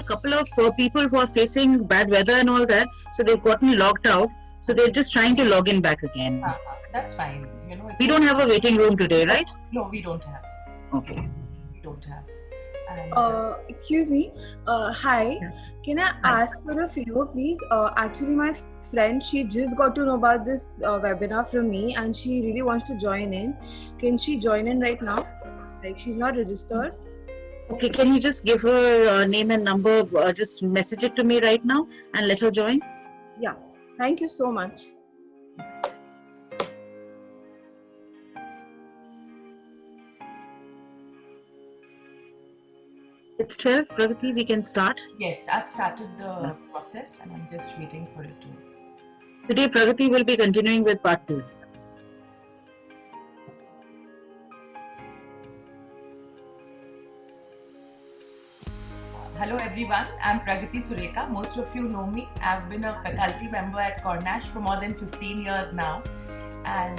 couple of people who are facing bad weather and all that, so they've gotten logged out. So they're just trying to log in back again. That's fine. We don't have a waiting room today, right? No, we don't have. Okay. We don't have. And, excuse me. Hi. Yeah. Can I ask for a favor, please? Actually, my friend, she just got to know about this webinar from me, and she really wants to join in. Can she join in right now? Like, she's not registered. Okay, can you just give her name and number? Just message it to me right now and let her join. Yeah. Thank you so much. It's 12, Pragati, we can start. Yes, I've started the process and I'm just waiting for it to. Today, Pragati will be continuing with part 2. Hello everyone, I'm Pragati Sureka. Most of you know me. I've been a faculty member at Cornash for more than 15 years now. And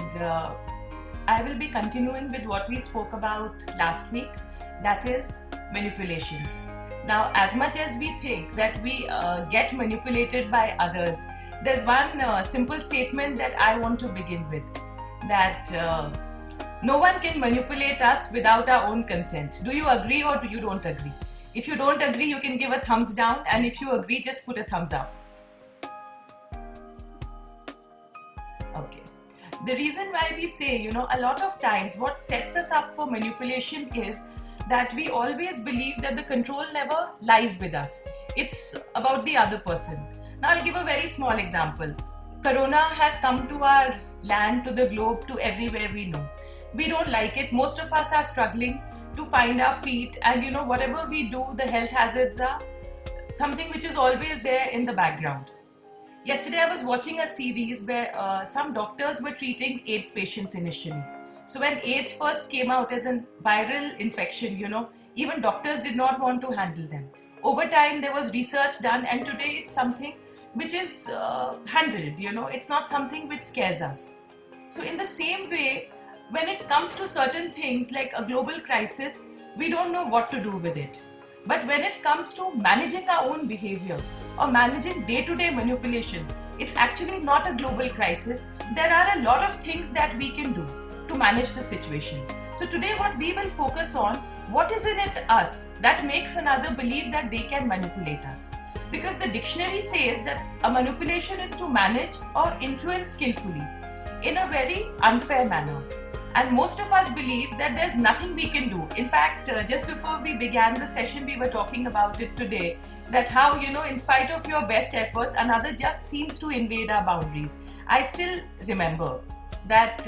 I will be continuing with what we spoke about last week, that is manipulations. Now, as much as we think that we get manipulated by others, there's one simple statement that I want to begin with, that no one can manipulate us without our own consent. Do you agree or do you don't agree? If you don't agree, you can give a thumbs down, and if you agree, just put a thumbs up. Okay. The reason why we say, a lot of times what sets us up for manipulation is that we always believe that the control never lies with us. It's about the other person. Now I'll give a very small example. Corona has come to our land, to the globe, to everywhere we know. We don't like it. Most of us are struggling to find our feet, and whatever we do, the health hazards are something which is always there in the background. Yesterday I was watching a series where some doctors were treating AIDS patients initially. So when AIDS first came out as a viral infection, even doctors did not want to handle them. Over time there was research done, and today it's something which is handled, it's not something which scares us. So in the same way, when it comes to certain things like a global crisis, we don't know what to do with it. But when it comes to managing our own behavior or managing day-to-day manipulations, it's actually not a global crisis. There are a lot of things that we can do to manage the situation. So today what we will focus on, what is in it us that makes another believe that they can manipulate us. Because the dictionary says that a manipulation is to manage or influence skillfully in a very unfair manner. And most of us believe that there's nothing we can do. In fact, just before we began the session, we were talking about it today, that how, in spite of your best efforts, another just seems to invade our boundaries. I still remember that,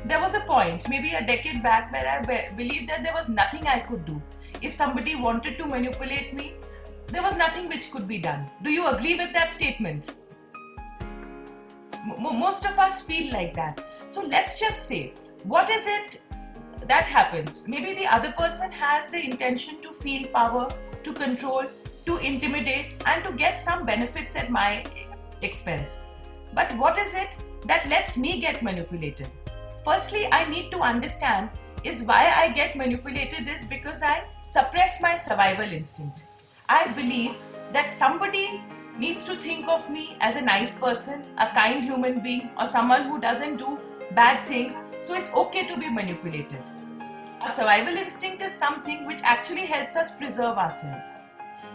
there was a point, maybe a decade back, where I believed that there was nothing I could do. If somebody wanted to manipulate me, there was nothing which could be done. Do you agree with that statement? Most of us feel like that. So let's just say, what is it that happens? Maybe the other person has the intention to feel power, to control, to intimidate, and to get some benefits at my expense. But what is it that lets me get manipulated? Firstly, I need to understand is why I get manipulated is because I suppress my survival instinct. I believe that somebody needs to think of me as a nice person, a kind human being, or someone who doesn't do bad things, so it's okay to be manipulated. Our survival instinct is something which actually helps us preserve ourselves.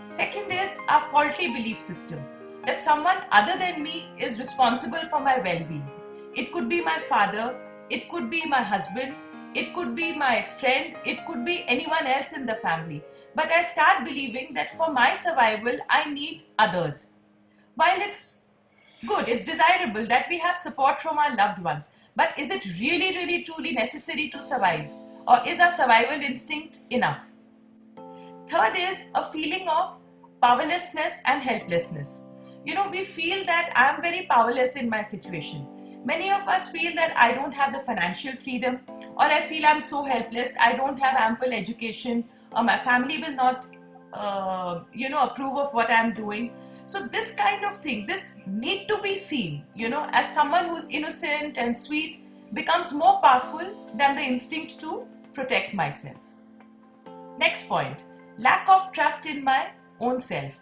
Second is our faulty belief system, that someone other than me is responsible for my well-being. It could be my father, it could be my husband, it could be my friend, it could be anyone else in the family. But I start believing that for my survival, I need others. While it's good, it's desirable that we have support from our loved ones, but is it really, really, truly necessary to survive? Or is our survival instinct enough? Third is a feeling of powerlessness and helplessness. We feel that I'm very powerless in my situation. Many of us feel that I don't have the financial freedom, or I feel I'm so helpless, I don't have ample education, or my family will not, approve of what I'm doing. So this kind of thing, this need to be seen, as someone who's innocent and sweet becomes more powerful than the instinct to protect myself. Next point, lack of trust in my own self,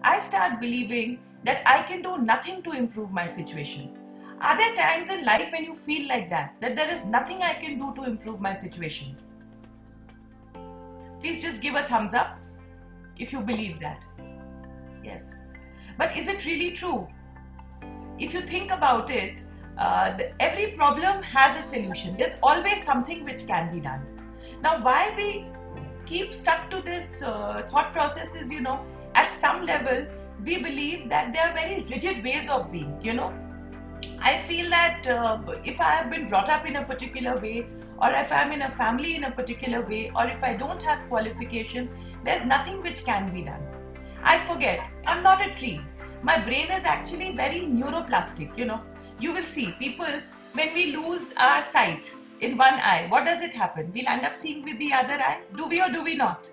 I start believing that I can do nothing to improve my situation. Are there times in life when you feel like that there is nothing I can do to improve my situation? Please just give a thumbs up if you believe that. Yes. But is it really true? If you think about it, every problem has a solution. There's always something which can be done. Now, why we keep stuck to this thought process is, at some level, we believe that there are very rigid ways of being, I feel that if I have been brought up in a particular way, or if I'm in a family in a particular way, or if I don't have qualifications, there's nothing which can be done. I forget, I'm not a tree. My brain is actually very neuroplastic, You will see people, when we lose our sight in one eye, what does it happen? We'll end up seeing with the other eye. Do we or do we not?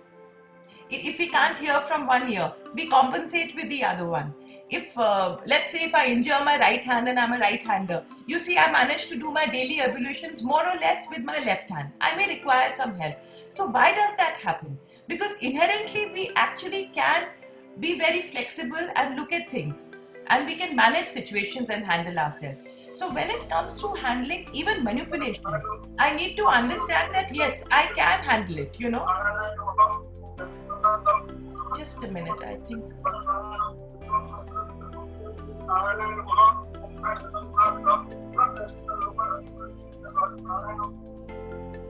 If we can't hear from one ear, we compensate with the other one. If, let's say, if I injure my right hand and I'm a right-hander, you see, I manage to do my daily ablutions more or less with my left hand. I may require some help. So why does that happen? Because inherently, we actually can be very flexible and look at things. And we can manage situations and handle ourselves. So when it comes to handling even manipulation, I need to understand that, yes, I can handle it, Just a minute, I think.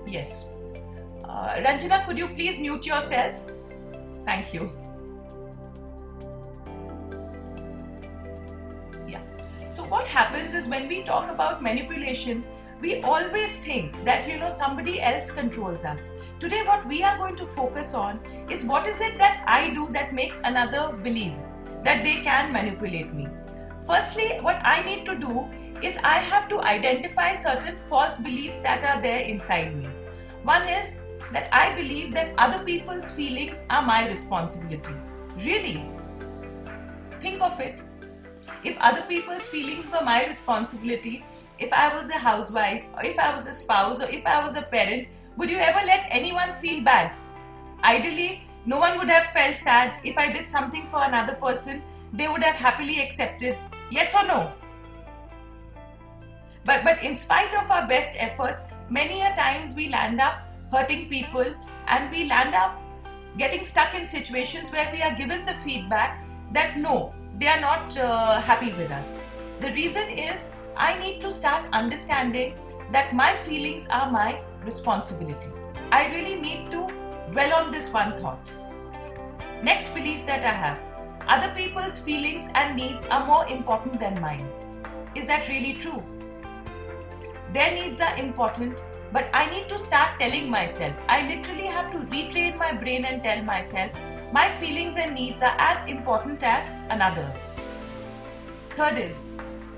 Yes. Ranjana, could you please mute yourself? Thank you. Yeah. So what happens is when we talk about manipulations, we always think that, somebody else controls us. Today, what we are going to focus on is what is it that I do that makes another believe that they can manipulate me. Firstly, what I need to do is I have to identify certain false beliefs that are there inside me. One is that I believe that other people's feelings are my responsibility. Really? Think of it. If other people's feelings were my responsibility, if I was a housewife, or if I was a spouse, or if I was a parent, would you ever let anyone feel bad? Ideally, no one would have felt sad. If I did something for another person, they would have happily accepted. Yes or no? But in spite of our best efforts, many a times we land up hurting people, and we land up getting stuck in situations where we are given the feedback that no, they are not happy with us. The reason is I need to start understanding that my feelings are my responsibility. I really need to dwell on this one thought. Next belief that I have, other people's feelings and needs are more important than mine. Is that really true? Their needs are important, but I need to start telling myself. I literally have to retrain my brain and tell myself my feelings and needs are as important as another's. Third is,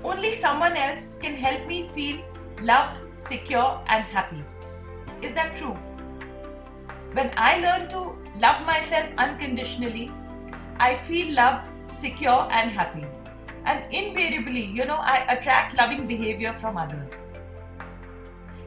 only someone else can help me feel loved, secure, and happy. Is that true? When I learn to love myself unconditionally, I feel loved, secure, and happy. And invariably, I attract loving behavior from others.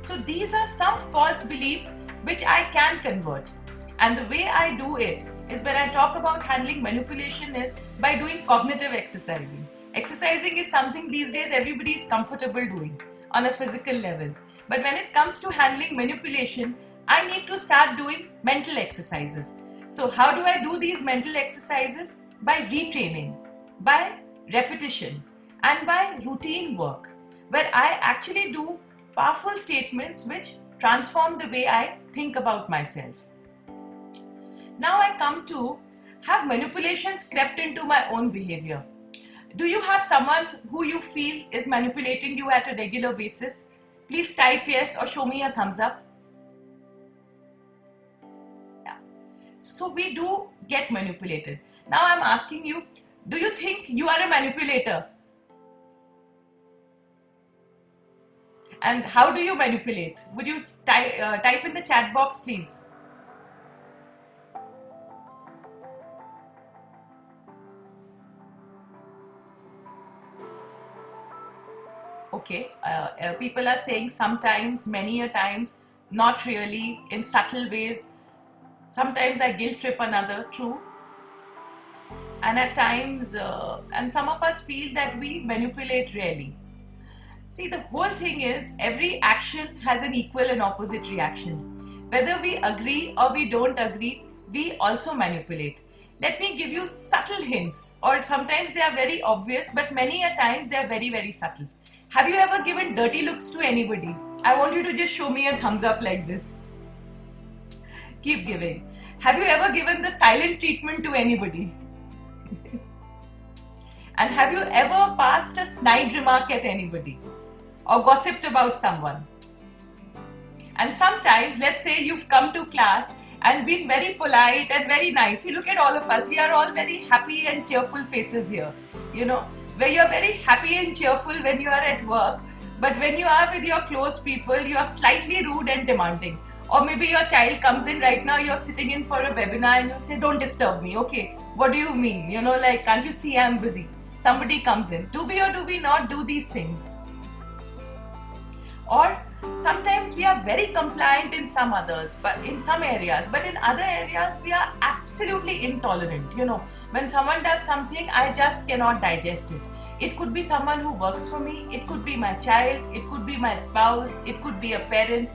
So these are some false beliefs which I can convert. And the way I do it is, when I talk about handling manipulation, is by doing cognitive exercising. Exercising is something these days everybody is comfortable doing on a physical level. But when it comes to handling manipulation, I need to start doing mental exercises. So how do I do these mental exercises? By retraining, by repetition, and by routine work, where I actually do powerful statements which transform the way I think about myself. Now I come to, have manipulations crept into my own behavior? Do you have someone who you feel is manipulating you at a regular basis? Please type yes or show me a thumbs up. Yeah. So we do get manipulated. Now I'm asking you, do you think you are a manipulator? And how do you manipulate? Would you type in the chat box, please? Okay, people are saying sometimes, many a times, not really, in subtle ways. Sometimes I guilt trip another, true. And at times, and some of us feel that we manipulate really. See, the whole thing is every action has an equal and opposite reaction. Whether we agree or we don't agree, we also manipulate. Let me give you subtle hints, or sometimes they are very obvious, but many a times they are very, very subtle. Have you ever given dirty looks to anybody? I want you to just show me a thumbs up like this. Keep giving. Have you ever given the silent treatment to anybody? And have you ever passed a snide remark at anybody? Or gossiped about someone? And sometimes, let's say you've come to class and been very polite and very nice. See, look at all of us. We are all very happy and cheerful faces here. You know, where you're very happy and cheerful when you are at work, but when you are with your close people, you are slightly rude and demanding. Or maybe your child comes in right now, you're sitting in for a webinar and you say, don't disturb me. Okay, what do you mean? You know, like, can't you see I'm busy? Somebody comes in. Do we or do we not do these things? Or sometimes we are very compliant in some others, but in some areas, but in other areas we are absolutely intolerant. You know, when someone does something, I just cannot digest it. It could be someone who works for me, it could be my child, it could be my spouse, it could be a parent,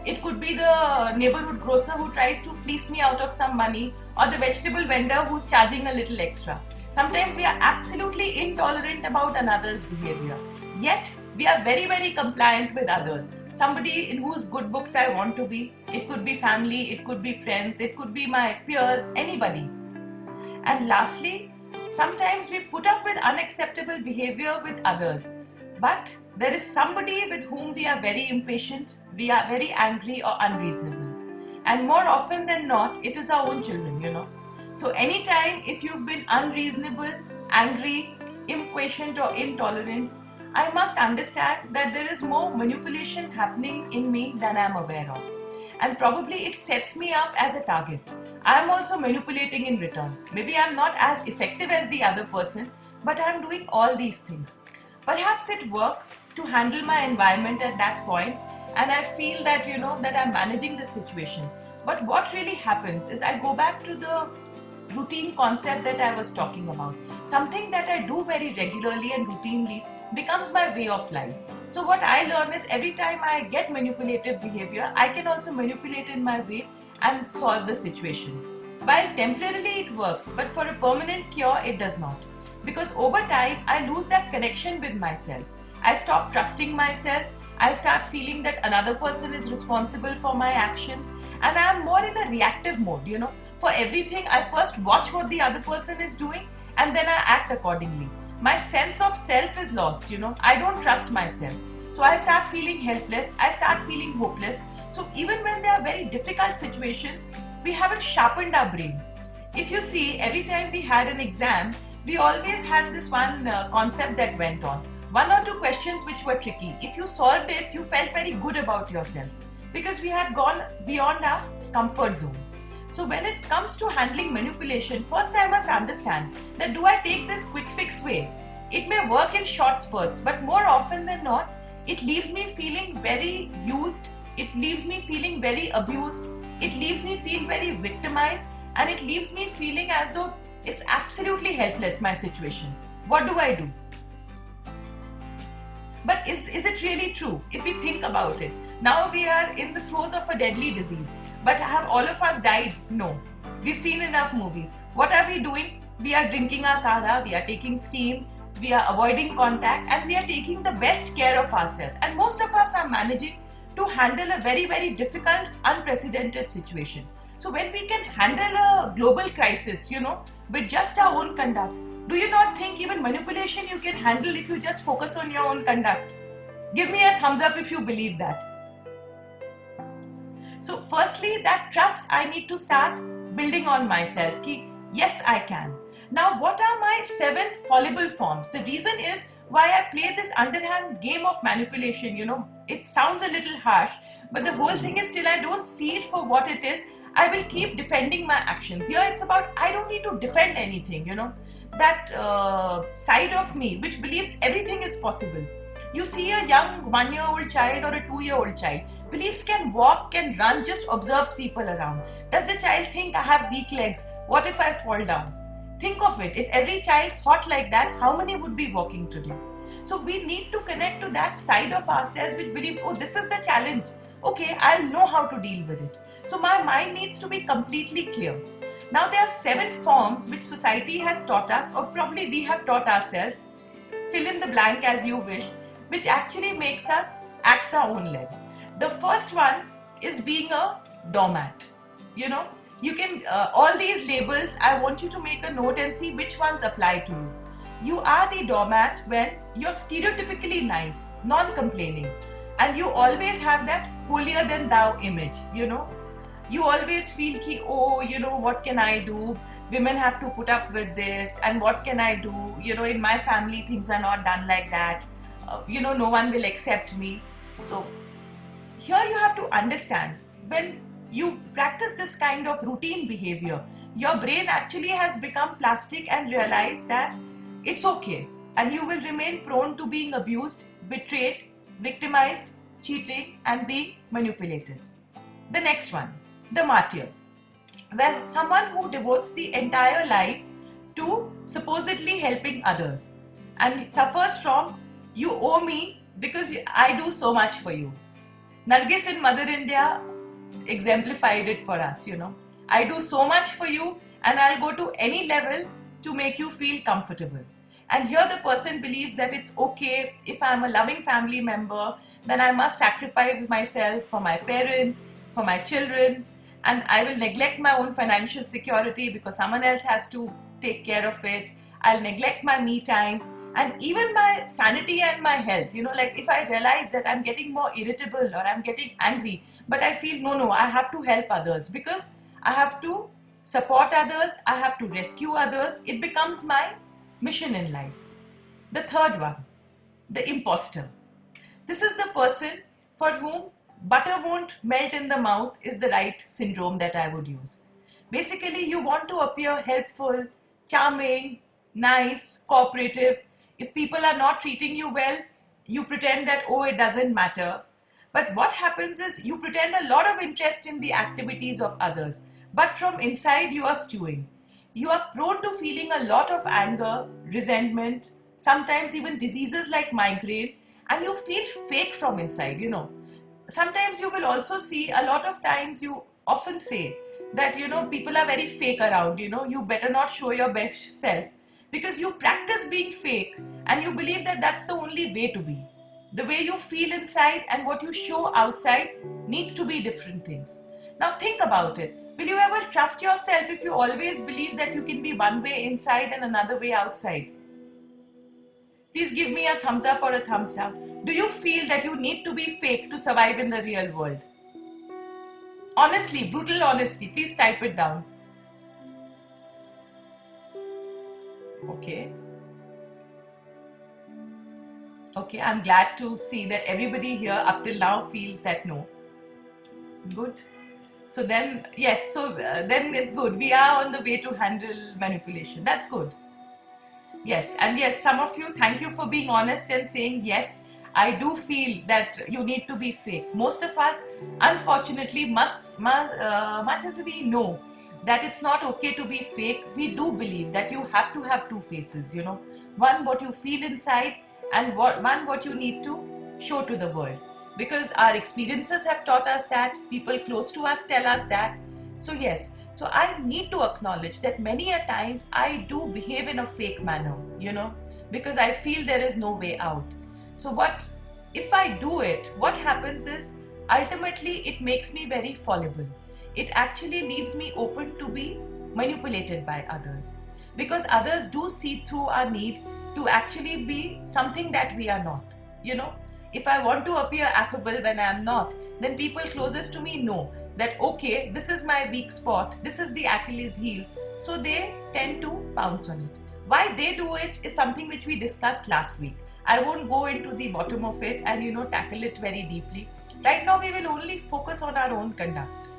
it could be the neighborhood grocer who tries to fleece me out of some money, or the vegetable vendor who's charging a little extra. Sometimes we are absolutely intolerant about another's behavior, yet we are very, very compliant with others. Somebody in whose good books I want to be. It could be family, it could be friends, it could be my peers, anybody. And lastly, sometimes we put up with unacceptable behavior with others. But there is somebody with whom we are very impatient, we are very angry or unreasonable. And more often than not, it is our own children, you know. So anytime if you've been unreasonable, angry, impatient or intolerant, I must understand that there is more manipulation happening in me than I am aware of. And probably it sets me up as a target. I am also manipulating in return. Maybe I am not as effective as the other person, but I am doing all these things. Perhaps it works to handle my environment at that point, and I feel that, you know, that I'm managing the situation. But what really happens is I go back to the routine concept that I was talking about. Something that I do very regularly and routinely becomes my way of life. So what I learn is every time I get manipulative behavior, I can also manipulate in my way and solve the situation. While temporarily it works, but for a permanent cure it does not. Because over time I lose that connection with myself. I stop trusting myself. I start feeling that another person is responsible for my actions, and I am more in a reactive mode, you know. For everything, I first watch what the other person is doing and then I act accordingly. My sense of self is lost, you know. I don't trust myself. So I start feeling helpless. I start feeling hopeless. So even when there are very difficult situations, we haven't sharpened our brain. If you see, every time we had an exam, we always had this one concept that went on. One or two questions which were tricky. If you solved it, you felt very good about yourself because we had gone beyond our comfort zone. So when it comes to handling manipulation, first I must understand that do I take this quick fix way? It may work in short spurts, but more often than not, it leaves me feeling very used, it leaves me feeling very abused, it leaves me feel very victimized, and it leaves me feeling as though it's absolutely helpless, my situation. What do I do? But is it really true if we think about it? Now we are in the throes of a deadly disease. But have all of us died? No. We've seen enough movies. What are we doing? We are drinking our kara, we are taking steam, we are avoiding contact, and we are taking the best care of ourselves. And most of us are managing to handle a very, very difficult, unprecedented situation. So when we can handle a global crisis, you know, with just our own conduct, do you not think even manipulation you can handle if you just focus on your own conduct? Give me a thumbs up if you believe that. So firstly, that trust I need to start building on myself. Ki, yes, I can. Now, what are my 7 fallible forms? The reason is why I play this underhand game of manipulation. You know, it sounds a little harsh, but the whole thing is till I don't see it for what it is, I will keep defending my actions. Here it's about I don't need to defend anything, you know. That side of me which believes everything is possible. You see a young 1-year-old child or a 2-year-old child, believes can walk, can run, just observes people around. Does the child think I have weak legs? What if I fall down? Think of it. If every child thought like that, how many would be walking today? So we need to connect to that side of ourselves which believes, oh, this is the challenge. Okay, I'll know how to deal with it. So my mind needs to be completely clear. Now there are 7 forms which society has taught us, or probably we have taught ourselves, fill in the blank as you wish, which actually makes us axe our own leg. The first one is being a doormat. You know, you can, all these labels, I want you to make a note and see which ones apply to you. You are the doormat when you're stereotypically nice, non-complaining, and you always have that holier than thou image, you know. You always feel ki, oh, you know, what can I do? Women have to put up with this, and what can I do? You know, in my family, things are not done like that. You know, no one will accept me. So here you have to understand, when you practice this kind of routine behavior, your brain actually has become plastic and realize that it's okay, and you will remain prone to being abused, betrayed, victimized, cheating, and being manipulated. The next one, the martyr. Well, someone who devotes the entire life to supposedly helping others and suffers from, you owe me because I do so much for you. Nargis in Mother India exemplified it for us, you know. I do so much for you and I'll go to any level to make you feel comfortable. And here the person believes that it's okay, if I'm a loving family member, then I must sacrifice myself for my parents, for my children, and I will neglect my own financial security because someone else has to take care of it. I'll neglect my me time and even my sanity and my health. You know, like if I realize that I'm getting more irritable or I'm getting angry, but I feel no, I have to help others because I have to support others, I have to rescue others. It becomes my mission in life. The third one, the imposter. This is the person for whom butter won't melt in the mouth is the right syndrome that I would use. Basically, you want to appear helpful, charming, nice, cooperative. If people are not treating you well, you pretend that, oh, it doesn't matter. But what happens is you pretend a lot of interest in the activities of others, but from inside you are stewing. You are prone to feeling a lot of anger, resentment, sometimes even diseases like migraine, and you feel fake from inside, you know. Sometimes you will also see, a lot of times you often say that, you know, people are very fake around, you know, you better not show your best self because you practice being fake and you believe that that's the only way to be. The way you feel inside and what you show outside needs to be different things. Now think about it. Will you ever trust yourself if you always believe that you can be one way inside and another way outside? Please give me a thumbs up or a thumbs down. Do you feel that you need to be fake to survive in the real world? Honestly, brutal honesty, please type it down. Okay. Okay, I'm glad to see that everybody here up till now feels that no. Good. So then, yes, then it's good. We are on the way to handle manipulation. That's good. Yes, and yes, some of you, thank you for being honest and saying, yes, I do feel that you need to be fake. Most of us, unfortunately, much as we know that it's not okay to be fake, we do believe that you have to have two faces, you know. One, what you feel inside, and one, what you need to show to the world. Because our experiences have taught us that, people close to us tell us that. So yes, so I need to acknowledge that many a times I do behave in a fake manner, you know, because I feel there is no way out. So if I do it, what happens is, ultimately it makes me very fallible. It actually leaves me open to be manipulated by others. Because others do see through our need to actually be something that we are not, you know. If I want to appear affable when I am not, then people closest to me know that, okay, this is my weak spot, this is the Achilles heels, so they tend to pounce on it. Why they do it is something which we discussed last week. I won't go into the bottom of it and, you know, tackle it very deeply. Right now we will only focus on our own conduct.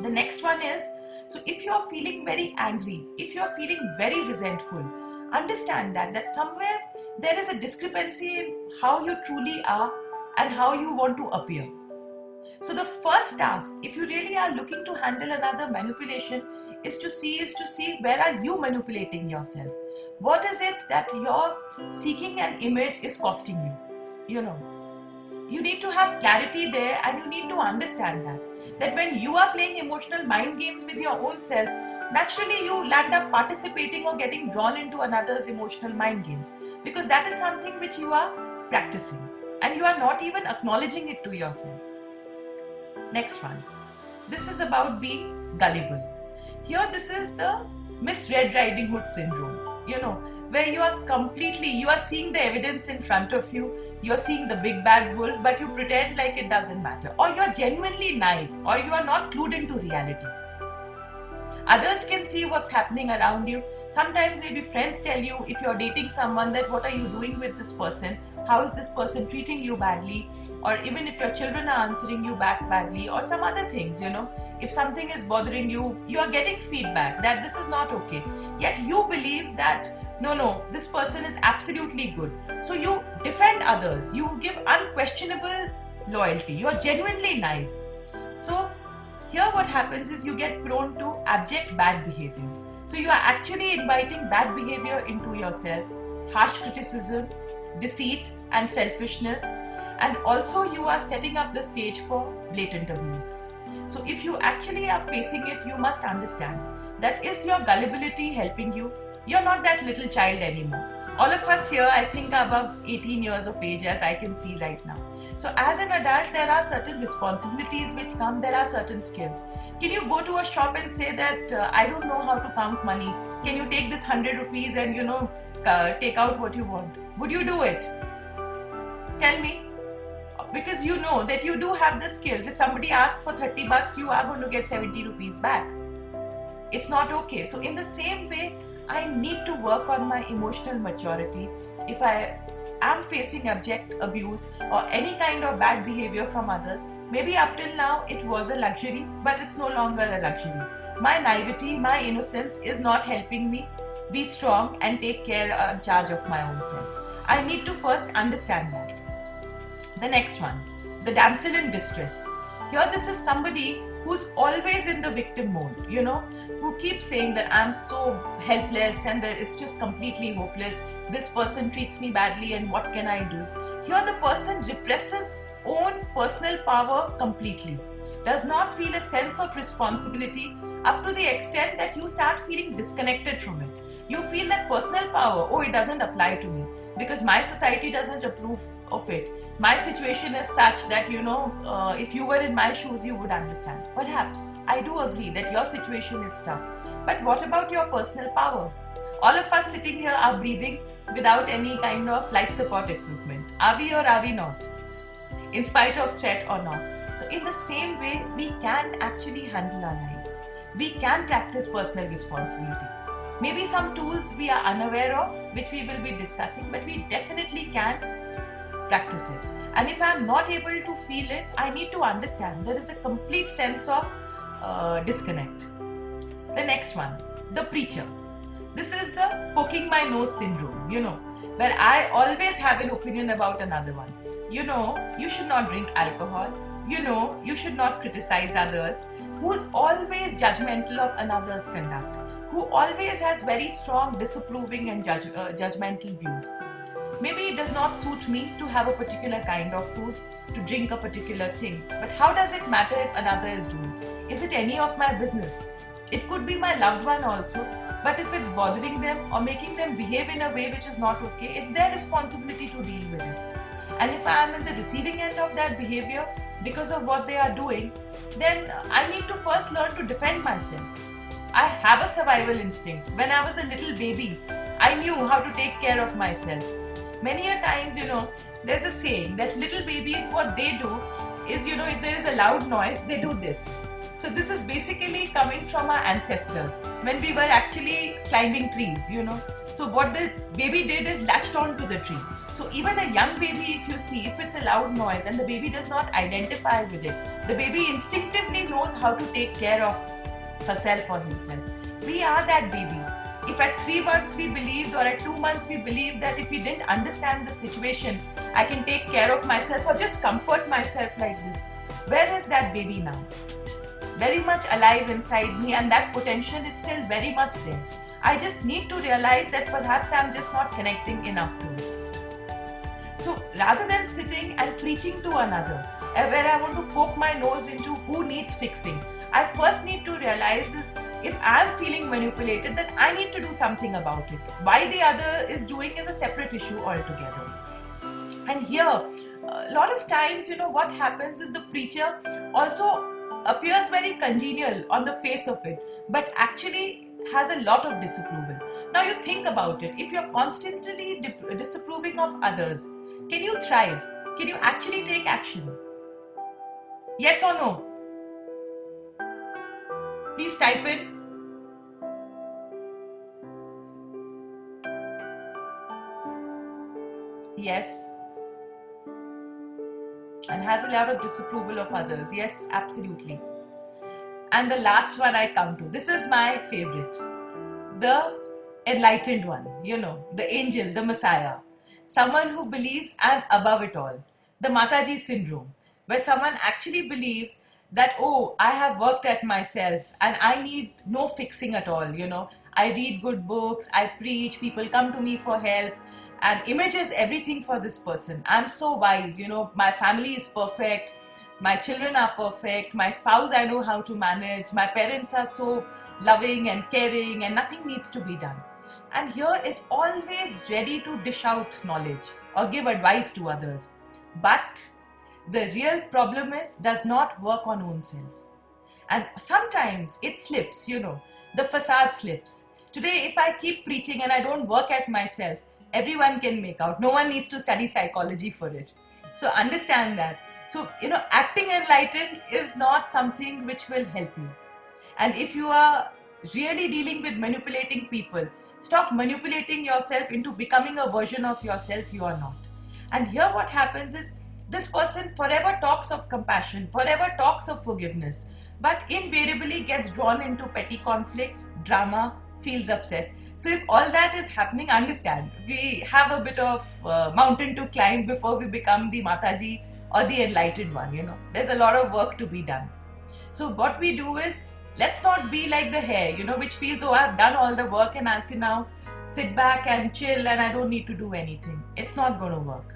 The next one is, so if you are feeling very angry, if you are feeling very resentful, understand that somewhere there is a discrepancy in how you truly are and how you want to appear. So the first task, if you really are looking to handle another manipulation, is to see where are you manipulating yourself. What is it that you're seeking an image is costing you? You know, you need to have clarity there, and you need to understand that when you are playing emotional mind games with your own self, naturally you land up participating or getting drawn into another's emotional mind games, because that is something which you are practicing and you are not even acknowledging it to yourself. Next one. This is about being gullible. Here, this is the Miss Red Riding Hood syndrome, you know, where you are seeing the evidence in front of you, you're seeing the big bad wolf, but you pretend like it doesn't matter, or you're genuinely naive, or you are not clued into reality. Others can see what's happening around you. Sometimes maybe friends tell you, if you're dating someone, that what are you doing with this person? How is this person treating you badly? Or even if your children are answering you back badly, or some other things, you know, if something is bothering you, you are getting feedback that this is not okay. Yet you believe that no, this person is absolutely good. So you defend others, you give unquestionable loyalty, you are genuinely naive. So here what happens is you get prone to abject bad behavior. So you are actually inviting bad behavior into yourself, harsh criticism, deceit and selfishness, and also you are setting up the stage for blatant abuse. So if you actually are facing it, you must understand that is your gullibility helping you? You're not that little child anymore. All of us here, I think, are above 18 years of age, as I can see right now. So as an adult, there are certain responsibilities which come, there are certain skills. Can you go to a shop and say that, I don't know how to count money. Can you take this 100 rupees and, take out what you want? Would you do it? Tell me. Because you know that you do have the skills. If somebody asks for 30 bucks, you are going to get 70 rupees back. It's not okay. So in the same way, I need to work on my emotional maturity. If I am facing abject abuse or any kind of bad behavior from others, maybe up till now it was a luxury, but it's no longer a luxury. My naivety, my innocence is not helping me be strong and take charge of my own self. I need to first understand that. The next one, the damsel in distress. Here this is somebody who's always in the victim mode, who keeps saying that I'm so helpless and that it's just completely hopeless. This person treats me badly and what can I do? Here the person represses own personal power completely, does not feel a sense of responsibility up to the extent that you start feeling disconnected from it. You feel that personal power, it doesn't apply to me because my society doesn't approve of it. My situation is such that, if you were in my shoes, you would understand. Perhaps, I do agree that your situation is tough. But what about your personal power? All of us sitting here are breathing without any kind of life support equipment. Are we or are we not? In spite of threat or not. So in the same way, we can actually handle our lives. We can practice personal responsibility. Maybe some tools we are unaware of, which we will be discussing, but we definitely can practice it. And if I'm not able to feel it, I need to understand there is a complete sense of disconnect. The next one, the preacher. This is the poking my nose syndrome, where I always have an opinion about another one. You should not drink alcohol. You should not criticize others. Who's always judgmental of another's conduct. Who always has very strong disapproving and judgmental views. Maybe it does not suit me to have a particular kind of food, to drink a particular thing. But how does it matter if another is doing? Is it any of my business? It could be my loved one also, but if it's bothering them or making them behave in a way which is not okay, it's their responsibility to deal with it. And if I am in the receiving end of that behavior because of what they are doing, then I need to first learn to defend myself. I have a survival instinct. When I was a little baby, I knew how to take care of myself. Many a times, there's a saying that little babies, what they do is, if there is a loud noise, they do this. So this is basically coming from our ancestors when we were actually climbing trees, So what the baby did is latched onto the tree. So even a young baby, if you see, if it's a loud noise and the baby does not identify with it, the baby instinctively knows how to take care of herself or himself. We are that baby. If at 3 months we believed or at 2 months we believed that if we didn't understand the situation, I can take care of myself or just comfort myself like this, where is that baby now? very much alive inside me, and that potential is still very much there. I just need to realize that perhaps I'm just not connecting enough to it. So rather than sitting and preaching to another, where I want to poke my nose into who needs fixing, I first need to realize is if I'm feeling manipulated, then I need to do something about it. Why the other is doing is a separate issue altogether. And here, a lot of times, what happens is the preacher also appears very congenial on the face of it, but actually has a lot of disapproval. Now you think about it. If you're constantly disapproving of others, can you thrive? Can you actually take action? Yes or no? Please type in. Yes. And has a lot of disapproval of others. Yes, absolutely. And the last one I come to. This is my favorite. The enlightened one, the angel, the Messiah. Someone who believes I'm above it all. The Mataji syndrome, where someone actually believes that, oh, I have worked at myself and I need no fixing at all. I read good books, I preach, people come to me for help, and image is everything for this person. I'm so wise, my family is perfect, my children are perfect, my spouse I know how to manage, my parents are so loving and caring, and nothing needs to be done. And here is always ready to dish out knowledge or give advice to others. But the real problem is does not work on own self. And sometimes it slips, the facade slips. Today, if I keep preaching and I don't work at myself, everyone can make out. No one needs to study psychology for it. So understand that. So, acting enlightened is not something which will help you. And if you are really dealing with manipulating people, stop manipulating yourself into becoming a version of yourself you are not. And here what happens is this person forever talks of compassion, forever talks of forgiveness, but invariably gets drawn into petty conflicts, drama, feels upset. So if all that is happening, understand, we have a bit of mountain to climb before we become the Mataji or the enlightened one, There's a lot of work to be done. So what we do is, let's not be like the hare, which feels, oh, I've done all the work and I can now sit back and chill and I don't need to do anything. It's not going to work.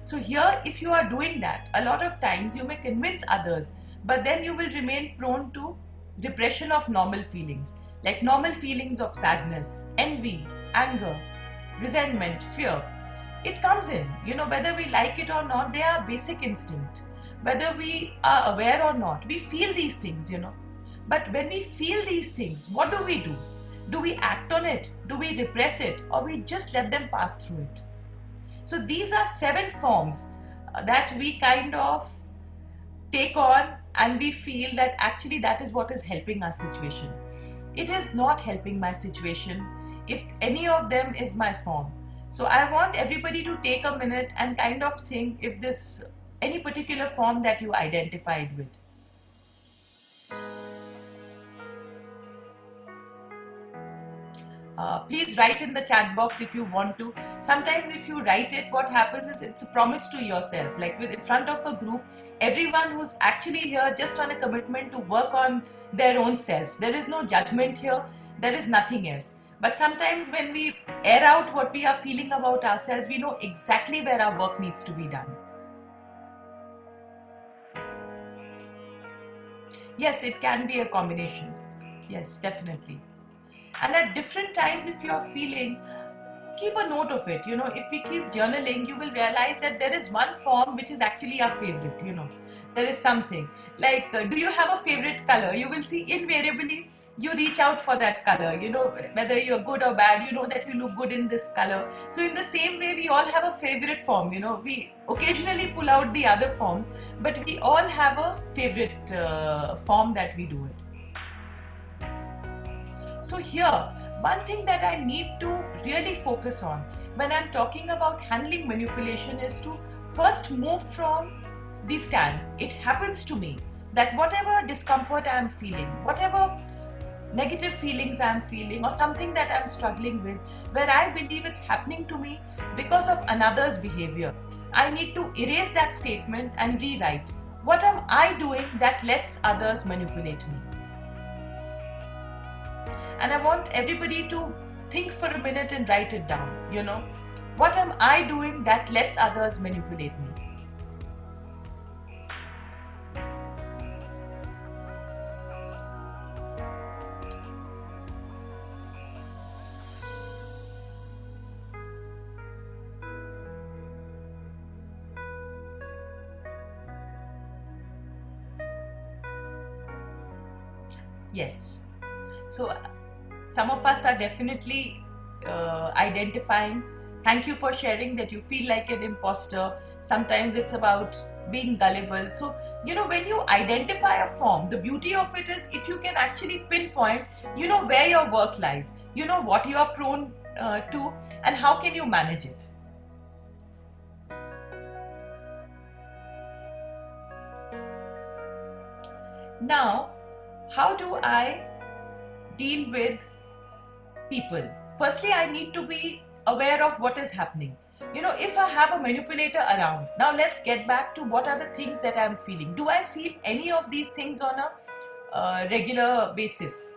So here, if you are doing that, a lot of times you may convince others, but then you will remain prone to repression of normal feelings, like normal feelings of sadness, envy, anger, resentment, fear. It comes in, whether we like it or not, they are basic instinct. Whether we are aware or not, we feel these things, But when we feel these things, what do we do? Do we act on it? Do we repress it? Or we just let them pass through it? So these are 7 forms that we kind of take on, and we feel that actually that is what is helping our situation. It is not helping my situation if any of them is my form. So I want everybody to take a minute and kind of think if this any particular form that you identified with. Please write in the chat box if you want to. Sometimes if you write it, what happens is it's a promise to yourself. Like in front of a group, everyone who's actually here just on a commitment to work on their own self. There is no judgment here. There is nothing else. But sometimes when we air out what we are feeling about ourselves, we know exactly where our work needs to be done. Yes, it can be a combination. Yes, definitely. And at different times, if you are feeling, keep a note of it. If we keep journaling, you will realize that there is one form which is actually our favorite. There is something like, do you have a favorite color? You will see invariably you reach out for that color, whether you're good or bad, that you look good in this color. So in the same way, we all have a favorite form, we occasionally pull out the other forms, but we all have a favorite form that we do it. So here, one thing that I need to really focus on when I'm talking about handling manipulation is to first move from the stand. It happens to me that whatever discomfort I'm feeling, whatever negative feelings I'm feeling, or something that I'm struggling with, where I believe it's happening to me because of another's behavior, I need to erase that statement and rewrite, What am I doing that lets others manipulate me? And I want everybody to think for a minute and write it down, What am I doing that lets others manipulate me? Yes. So some of us are definitely identifying. Thank you for sharing that you feel like an imposter. Sometimes it's about being gullible. So, when you identify a form, the beauty of it is if you can actually pinpoint, where your work lies, what you are prone to, and how can you manage it. Now, how do I deal with people? Firstly, I need to be aware of what is happening. If I have a manipulator around, now let's get back to what are the things that I'm feeling. Do I feel any of these things on a regular basis?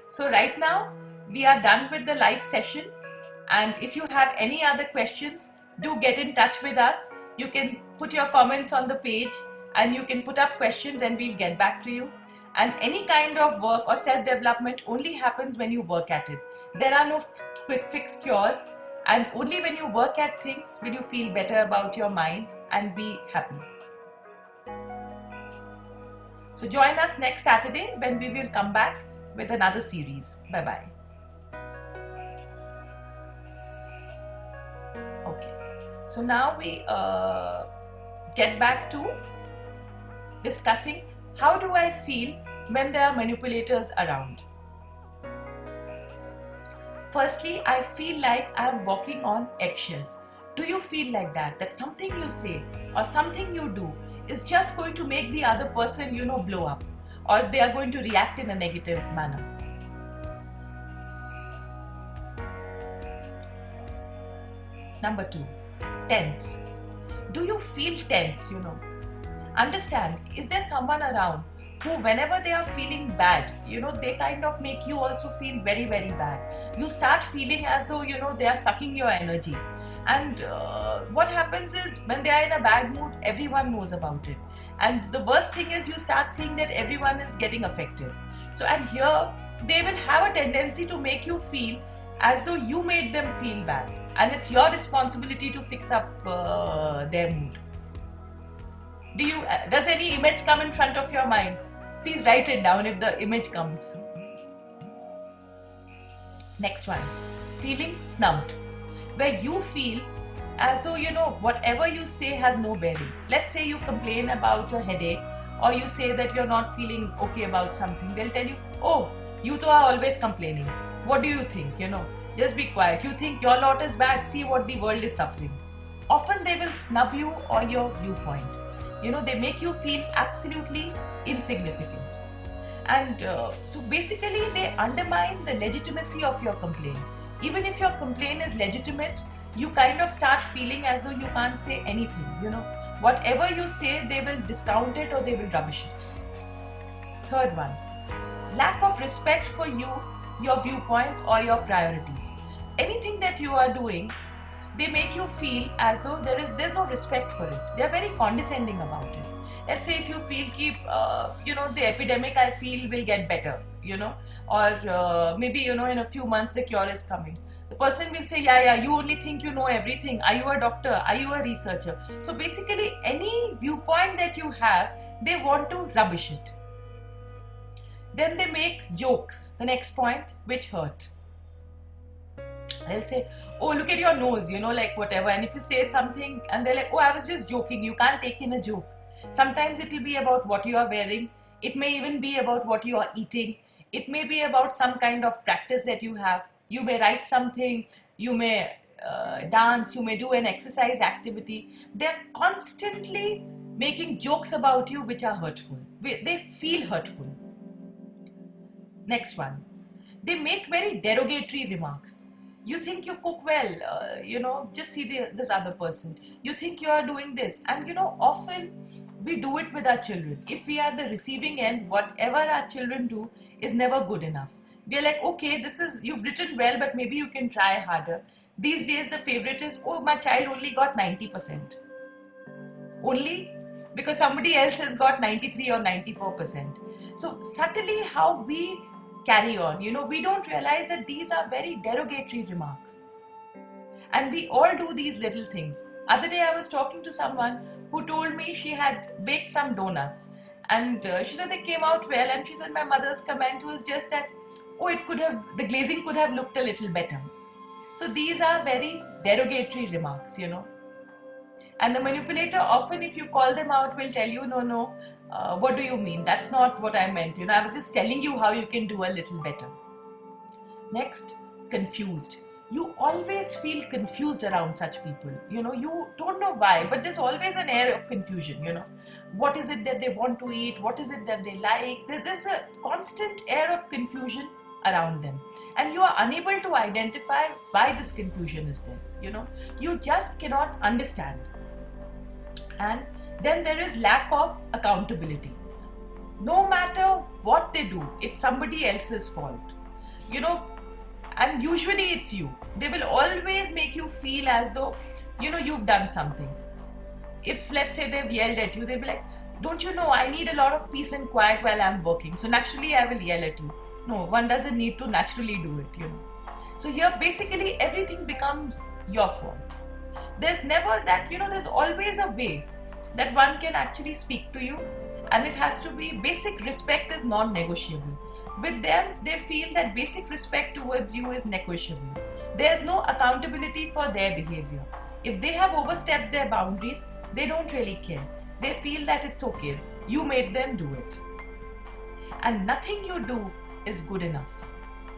So right now, we are done with the live session. And if you have any other questions, do get in touch with us. You can put your comments on the page and you can put up questions and we'll get back to you. And any kind of work or self-development only happens when you work at it. There are no quick fix cures, and only when you work at things will you feel better about your mind and be happy. So join us next Saturday when we will come back with another series. Bye-bye. Okay, so now we get back to discussing how do I feel when there are manipulators around. Firstly, I feel like I'm walking on eggshells. Do you feel like that? That something you say or something you do is just going to make the other person, blow up, or they are going to react in a negative manner. Number 2, tense. Do you feel tense, Understand, is there someone around who whenever they are feeling bad, they kind of make you also feel very, very bad. You start feeling as though, they are sucking your energy. And what happens is when they are in a bad mood, everyone knows about it. And the worst thing is you start seeing that everyone is getting affected. So, and here they will have a tendency to make you feel as though you made them feel bad. And it's your responsibility to fix up their mood. Does any image come in front of your mind? Please write it down if the image comes. Next one, feeling snubbed, where you feel as though, whatever you say has no bearing. Let's say you complain about a headache, or you say that you're not feeling okay about something. They'll tell you, oh, you two are always complaining. What do you think? Just be quiet. You think your lot is bad. See what the world is suffering. Often they will snub you or your viewpoint. They make you feel absolutely insignificant. And so basically they undermine the legitimacy of your complaint. Even if your complaint is legitimate, you kind of start feeling as though you can't say anything. Whatever you say, they will discount it or they will rubbish it. Third one, lack of respect for you, your viewpoints or your priorities. Anything that you are doing, they make you feel as though there's no respect for it. They're very condescending about it. Let's say if you feel the epidemic I feel will get better, or maybe, in a few months the cure is coming. The person will say, yeah, you only think you know everything. Are you a doctor? Are you a researcher? So basically any viewpoint that you have, they want to rubbish it. Then they make jokes, the next point, which hurt. They'll say, oh, look at your nose, like whatever. And if you say something and they're like, oh, I was just joking. You can't take in a joke. Sometimes it will be about what you are wearing. It may even be about what you are eating. It may be about some kind of practice that you have. You may write something. You may dance. You may do an exercise activity. They're constantly making jokes about you which are hurtful. They feel hurtful. Next one. They make very derogatory remarks. You think you cook well, just see this other person. You think you are doing this. And, often we do it with our children. If we are the receiving end, whatever our children do is never good enough. We are like, okay, you've written well, but maybe you can try harder. These days the favorite is, oh, my child only got 90%. Only because somebody else has got 93 or 94%. So subtly how we carry on, we don't realize that these are very derogatory remarks. And we all do these little things. Other day I was talking to someone who told me she had baked some donuts. And she said they came out well, and she said my mother's comment was just that, oh, the glazing could have looked a little better. So these are very derogatory remarks, And the manipulator often, if you call them out, will tell you, no, what do you mean? That's not what I meant. I was just telling you how you can do a little better. Next, confused. You always feel confused around such people. You don't know why, but there's always an air of confusion, What is it that they want to eat? What is it that they like? There's a constant air of confusion around them. And you are unable to identify why this confusion is there, You just cannot understand. And then there is lack of accountability. No matter what they do, it's somebody else's fault. And usually it's you. They will always make you feel as though, you've done something. If, let's say, they've yelled at you, they'll be like, don't you know, I need a lot of peace and quiet while I'm working. So naturally, I will yell at you. No, one doesn't need to naturally do it, So here, basically, everything becomes your fault. There's never that, there's always a way that one can actually speak to you. And it has to be, basic respect is non-negotiable. With them, they feel that basic respect towards you is negotiable. There's no accountability for their behavior. If they have overstepped their boundaries, they don't really care. They feel that it's okay. You made them do it. And nothing you do is good enough.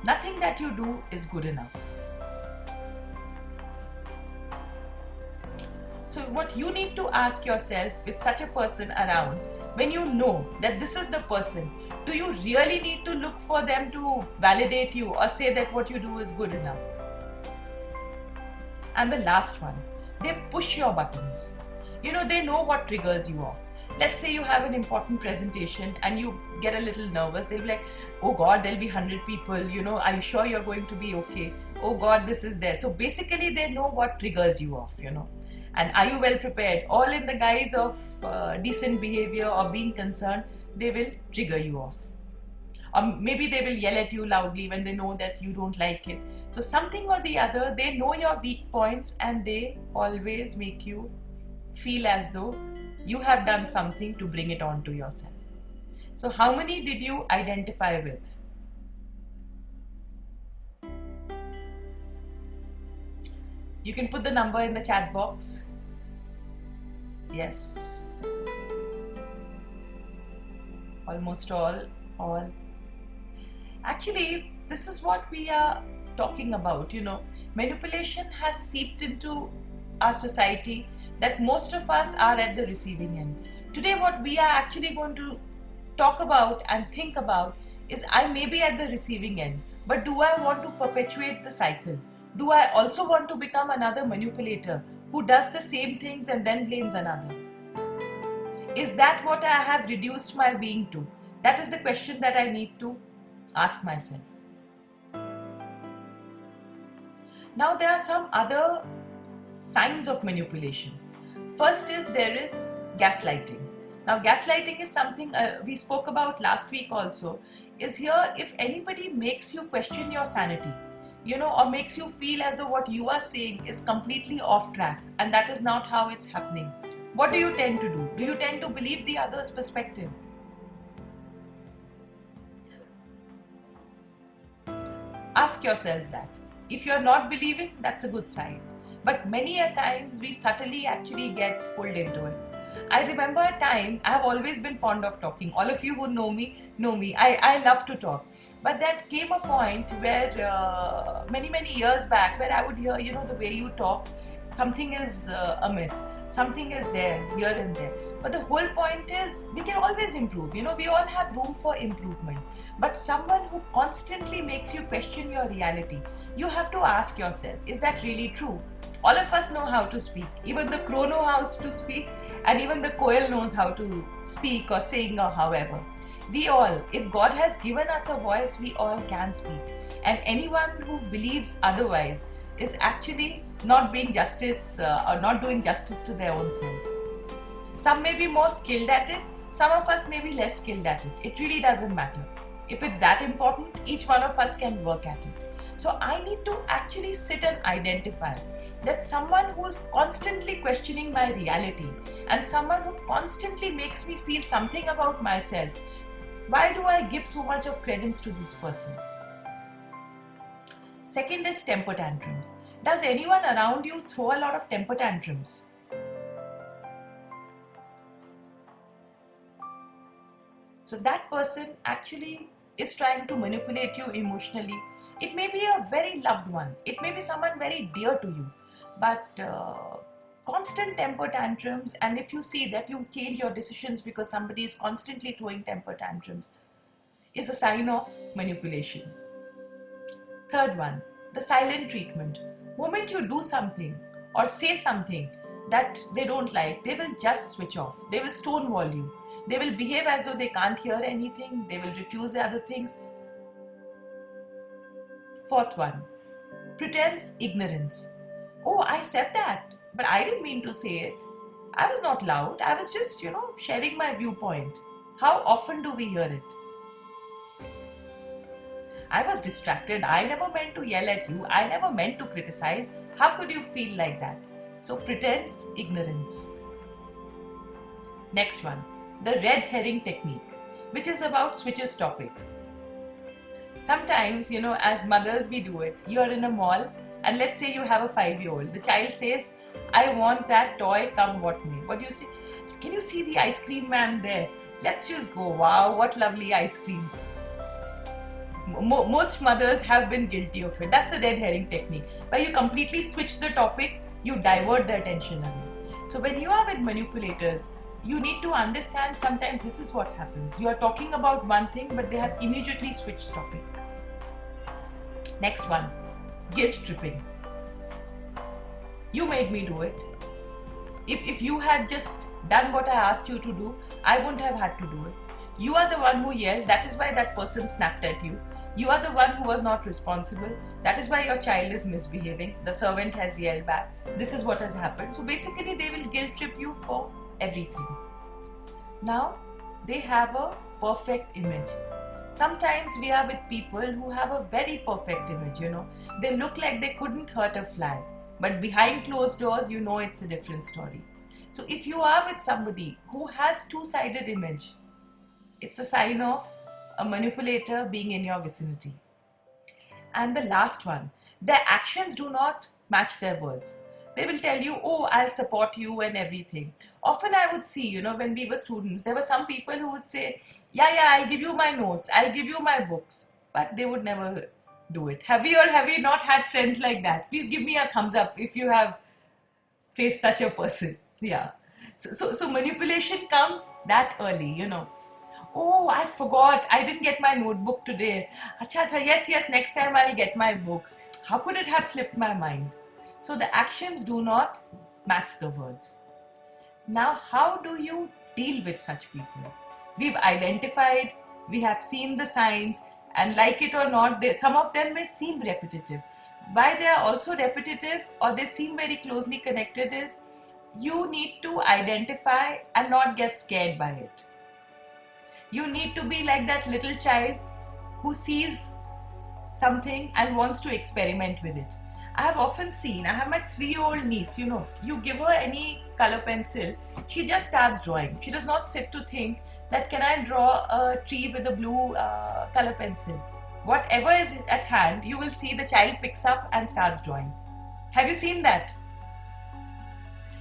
Nothing that you do is good enough. So what you need to ask yourself with such a person around, when you know that this is the person, do you really need to look for them to validate you or say that what you do is good enough? And the last one, they push your buttons. They know what triggers you off. Let's say you have an important presentation and you get a little nervous. They'll be like, oh God, there'll be 100 people. Are you sure you're going to be okay? Oh God, this is there. So basically they know what triggers you off, And are you well prepared? All in the guise of decent behavior or being concerned, they will trigger you off. Or maybe they will yell at you loudly when they know that you don't like it. So something or the other, they know your weak points and they always make you feel as though you have done something to bring it on to yourself. So how many did you identify with? You can put the number in the chat box. Yes. Almost all. Actually, this is what we are talking about, Manipulation has seeped into our society that most of us are at the receiving end. Today, what we are actually going to talk about and think about is, I may be at the receiving end, but do I want to perpetuate the cycle? Do I also want to become another manipulator who does the same things and then blames another? Is that what I have reduced my being to? That is the question that I need to ask myself. Now there are some other signs of manipulation. First is there is gaslighting. Now gaslighting is something we spoke about last week also. Is here if anybody makes you question your sanity, or makes you feel as though what you are saying is completely off track and that is not how it's happening. What do you tend to do? Do you tend to believe the other's perspective? Ask yourself that. If you're not believing, that's a good sign. But many a times we subtly actually get pulled into it. I remember a time, I have always been fond of talking. All of you who know me. I love to talk. But that came a point where many years back where I would hear, the way you talk, something is amiss. Something is there, here and there. But the whole point is, we can always improve. We all have room for improvement. But someone who constantly makes you question your reality, you have to ask yourself, is that really true? All of us know how to speak. Even the crow knows how to speak, and even the koel knows how to speak or sing or however. We all, if God has given us a voice, we all can speak. And anyone who believes otherwise is actually not being justice or not doing justice to their own self. Some may be more skilled at it, some of us may be less skilled at it. It really doesn't matter. If it's that important, each one of us can work at it. So I need to actually sit and identify that someone who is constantly questioning my reality and someone who constantly makes me feel something about myself, why do I give so much of credence to this person? Second is temper tantrums. Does anyone around you throw a lot of temper tantrums? So that person actually is trying to manipulate you emotionally. It may be a very loved one. It may be someone very dear to you. But constant temper tantrums, and if you see that you change your decisions because somebody is constantly throwing temper tantrums, is a sign of manipulation. Third one, the silent treatment. Moment you do something or say something that they don't like, they will just switch off. They will stonewall you. They will behave as though they can't hear anything. They will refuse the other things. Fourth one, pretense ignorance. Oh, I said that, but I didn't mean to say it. I was not loud. I was just, sharing my viewpoint. How often do we hear it? I was distracted. I never meant to yell at you. I never meant to criticize. How could you feel like that? So pretense ignorance. Next one, the red herring technique, which is about switches topic. Sometimes, as mothers we do it. You are in a mall and let's say you have a 5-year-old. The child says, I want that toy, come what may. What do you say? Can you see the ice cream man there? Let's just go, wow, what lovely ice cream. Most mothers have been guilty of it. That's a red herring technique. Where you completely switch the topic, you divert the attention away. So when you are with manipulators, you need to understand sometimes this is what happens. You are talking about one thing, but they have immediately switched topic. Next one, guilt tripping. You made me do it. If you had just done what I asked you to do, I wouldn't have had to do it. You are the one who yelled. That is why that person snapped at you. You are the one who was not responsible. That is why your child is misbehaving. The servant has yelled back. This is what has happened. So basically they will guilt trip you for everything. Now they have a perfect image. Sometimes we are with people who have a very perfect image, They look like they couldn't hurt a fly. But behind closed doors, it's a different story. So if you are with somebody who has two-sided image, it's a sign of a manipulator being in your vicinity. And the last one, their actions do not match their words. They will tell you, oh, I'll support you and everything. Often I would see, when we were students, there were some people who would say, yeah, I'll give you my notes, I'll give you my books. But they would never do it. Have you or have you not had friends like that? Please give me a thumbs up if you have faced such a person. Yeah. So manipulation comes that early, Oh, I forgot. I didn't get my notebook today. Acha, yes, next time I'll get my books. How could it have slipped my mind? So the actions do not match the words. Now, how do you deal with such people? We've identified, we have seen the signs, and like it or not, some of them may seem repetitive. Why they are also repetitive or they seem very closely connected is you need to identify and not get scared by it. You need to be like that little child who sees something and wants to experiment with it. I have often seen, I have my 3-year-old niece, you give her any color pencil, she just starts drawing. She does not sit to think that can I draw a tree with a blue color pencil. Whatever is at hand, you will see the child picks up and starts drawing. Have you seen that?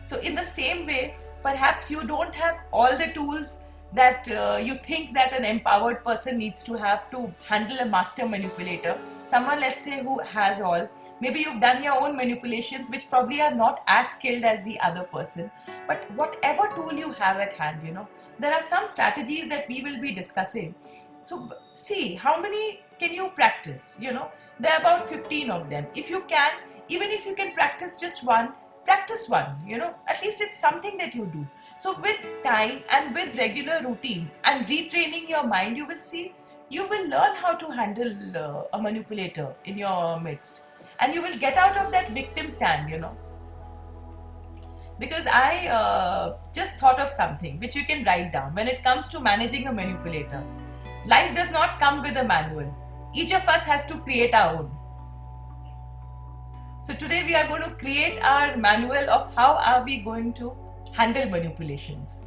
So in the same way, perhaps you don't have all the tools that you think that an empowered person needs to have to handle a master manipulator. Someone, let's say, who has all. Maybe you've done your own manipulations which probably are not as skilled as the other person. But whatever tool you have at hand, there are some strategies that we will be discussing. So see, how many can you practice? There are about 15 of them. If you can, even if you can practice just one, practice one, at least it's something that you do. So with time and with regular routine and retraining your mind, you will see, you will learn how to handle a manipulator in your midst. And you will get out of that victim stand, Because I just thought of something which you can write down. When it comes to managing a manipulator, life does not come with a manual. Each of us has to create our own. So today we are going to create our manual of how are we going to handle manipulations.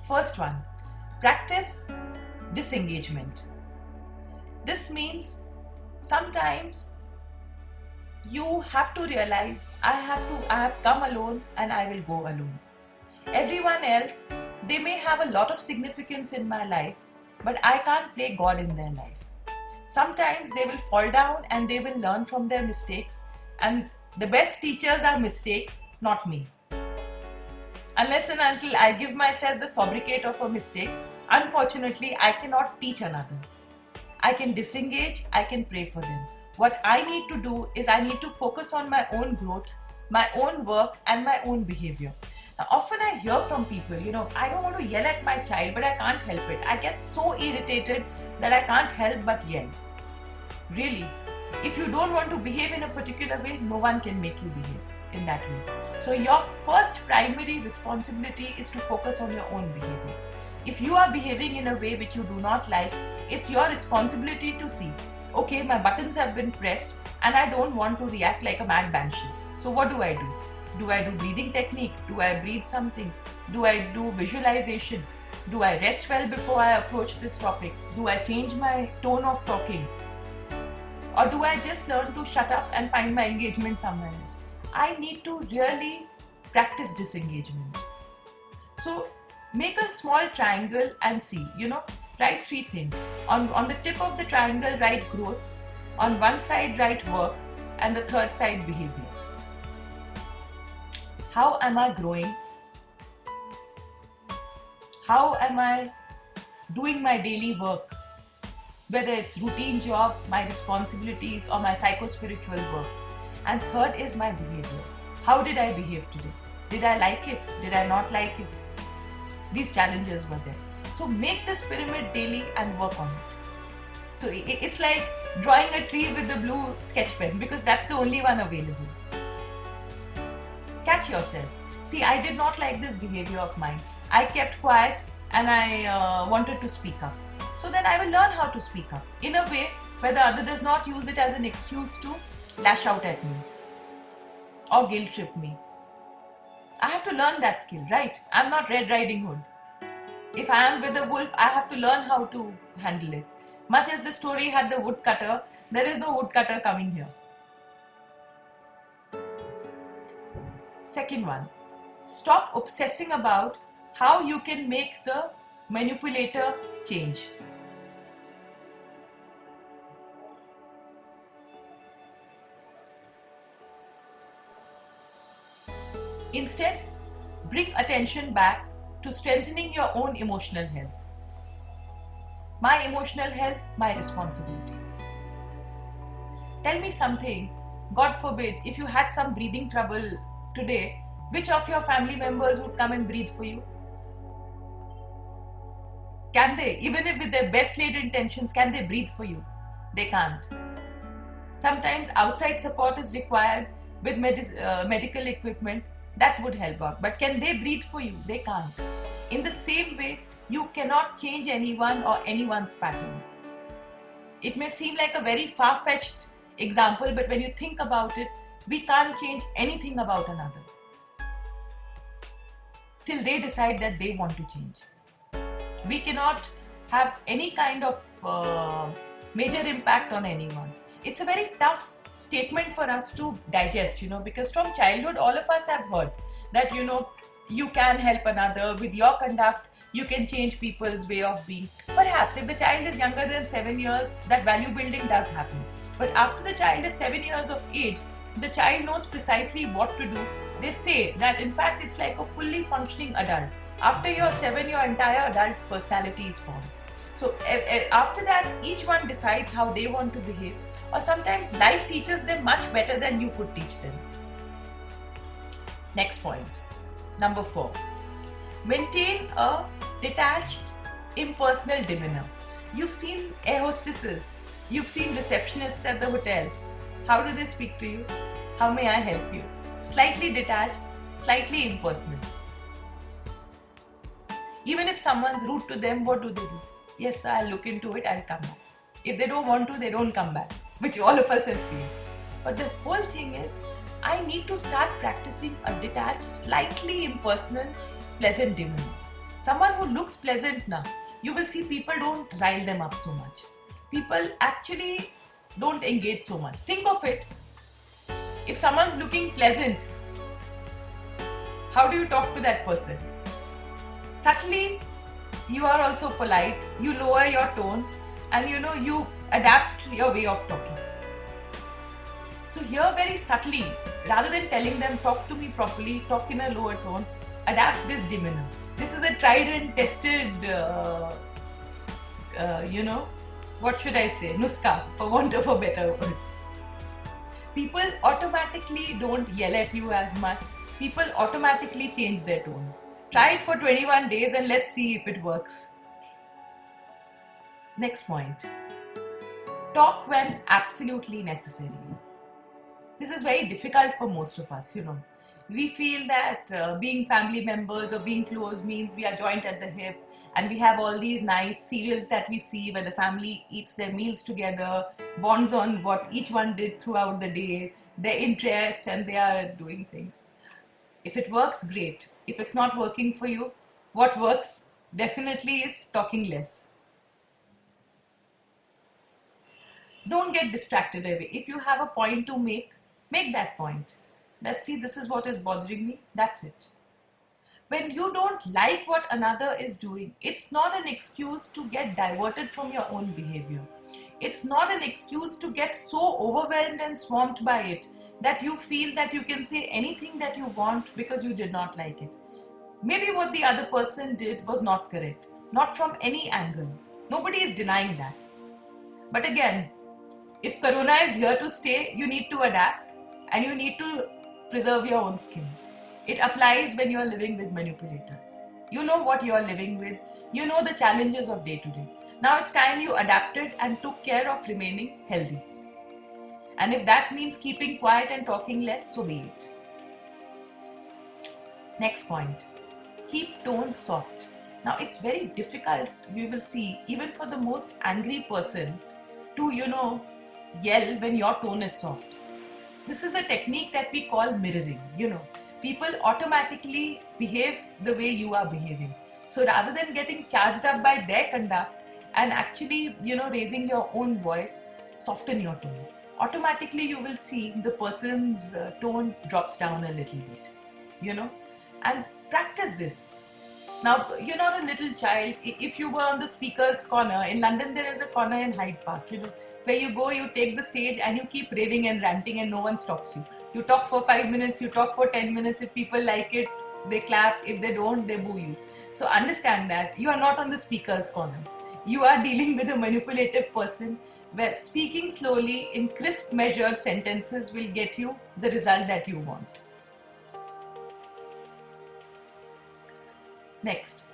First one, practice disengagement. This means sometimes you have to realize I have come alone and I will go alone. Everyone else, they may have a lot of significance in my life, but I can't play God in their life. Sometimes they will fall down and they will learn from their mistakes, and the best teachers are mistakes, not me. Unless and until I give myself the sobriquet of a mistake, unfortunately I cannot teach another. I can disengage, I can pray for them. What I need to do is I need to focus on my own growth, my own work and my own behavior. Now, often I hear from people, I don't want to yell at my child, but I can't help it. I get so irritated that I can't help but yell. Really, if you don't want to behave in a particular way, no one can make you behave in that way. So your first primary responsibility is to focus on your own behavior. If you are behaving in a way which you do not like, it's your responsibility to see, okay, my buttons have been pressed and I don't want to react like a mad banshee. So what do I do? Do I do breathing technique? Do I breathe some things? Do I do visualization? Do I rest well before I approach this topic? Do I change my tone of talking? Or do I just learn to shut up and find my engagement somewhere else? I need to really practice disengagement. So make a small triangle and see, write 3 things. On the tip of the triangle, write growth. On one side, write work. And the third side, behavior. How am I growing? How am I doing my daily work? Whether it's routine job, my responsibilities or my psycho-spiritual work. And third is my behavior. How did I behave today? Did I like it? Did I not like it? These challenges were there. So make this pyramid daily and work on it. So it's like drawing a tree with the blue sketch pen because that's the only one available. Catch yourself. See, I did not like this behavior of mine. I kept quiet and I wanted to speak up. So then I will learn how to speak up in a way where the other does not use it as an excuse to lash out at me or guilt trip me. I have to learn that skill, right? I'm not Red Riding Hood. If I am with a wolf, I have to learn how to handle it. Much as the story had the woodcutter, there is no woodcutter coming here. Second one, stop obsessing about how you can make the manipulator change. Instead, bring attention back to strengthening your own emotional health. My emotional health, my responsibility. Tell me something, God forbid, if you had some breathing trouble today, which of your family members would come and breathe for you? Can they, even if with their best laid intentions, can they breathe for you? They can't. Sometimes outside support is required with medical equipment. That would help out. But can they breathe for you? They can't. In the same way, you cannot change anyone or anyone's pattern. It may seem like a very far-fetched example, but when you think about it, we can't change anything about another till they decide that they want to change. We cannot have any kind of major impact on anyone. It's a very tough statement for us to digest, because from childhood, all of us have heard that, you can help another with your conduct, you can change people's way of being. Perhaps if the child is younger than 7 years, that value building does happen. But after the child is 7 years of age, the child knows precisely what to do. They say that in fact it's like a fully functioning adult. After you're 7, your entire adult personality is formed. So after that, each one decides how they want to behave, or sometimes life teaches them much better than you could teach them. Next point, number 4. Maintain a detached, impersonal demeanor. You've seen air hostesses, you've seen receptionists at the hotel. How do they speak to you? How may I help you? Slightly detached, slightly impersonal. Even if someone's rude to them, what do? Yes, sir, I'll look into it, I'll come back. If they don't want to, they don't come back, which all of us have seen. But the whole thing is, I need to start practicing a detached, slightly impersonal, pleasant demeanor. Someone who looks pleasant now, you will see people don't rile them up so much. People actually don't engage so much. Think of it. If someone's looking pleasant, how do you talk to that person? Subtly, you are also polite, you lower your tone, and you adapt your way of talking. So here, very subtly, rather than telling them talk to me properly, talk in a lower tone, adapt this demeanor. This is a tried and tested, what should I say, nuska, for want of a better word. People automatically don't yell at you as much. People automatically change their tone. Try it for 21 days and let's see if it works. Next point. Talk when absolutely necessary. This is very difficult for most of us, We feel that being family members or being close means we are joined at the hip, and we have all these nice serials that we see where the family eats their meals together, bonds on what each one did throughout the day, their interests, and they are doing things. If it works, great. If it's not working for you, what works definitely is talking less. Don't get distracted away. If you have a point to make that point. Let's see, this is what is bothering me. That's it. When you don't like what another is doing, it's not an excuse to get diverted from your own behavior. It's not an excuse to get so overwhelmed and swamped by it that you feel that you can say anything that you want because you did not like it. Maybe what the other person did was not correct, not from any angle. Nobody is denying that. But again, if Corona is here to stay, you need to adapt and you need to preserve your own skin. It applies when you are living with manipulators. You know what you are living with. You know the challenges of day to day. Now it's time you adapted and took care of remaining healthy. And if that means keeping quiet and talking less, so be it. Next point. Keep tone soft. Now it's very difficult, you will see, even for the most angry person to, yell when your tone is soft. This is a technique that we call mirroring, People automatically behave the way you are behaving. So rather than getting charged up by their conduct and actually, raising your own voice, soften your tone. Automatically you will see the person's tone drops down a little bit, and practice this. Now, you're not a little child. If you were on the speaker's corner, in London there is a corner in Hyde Park, where you go, you take the stage and you keep raving and ranting and no one stops you. You talk for 5 minutes, you talk for 10 minutes. If people like it, they clap. If they don't, they boo you. So understand that you are not on the speaker's corner. You are dealing with a manipulative person where speaking slowly in crisp, measured sentences will get you the result that you want. Next,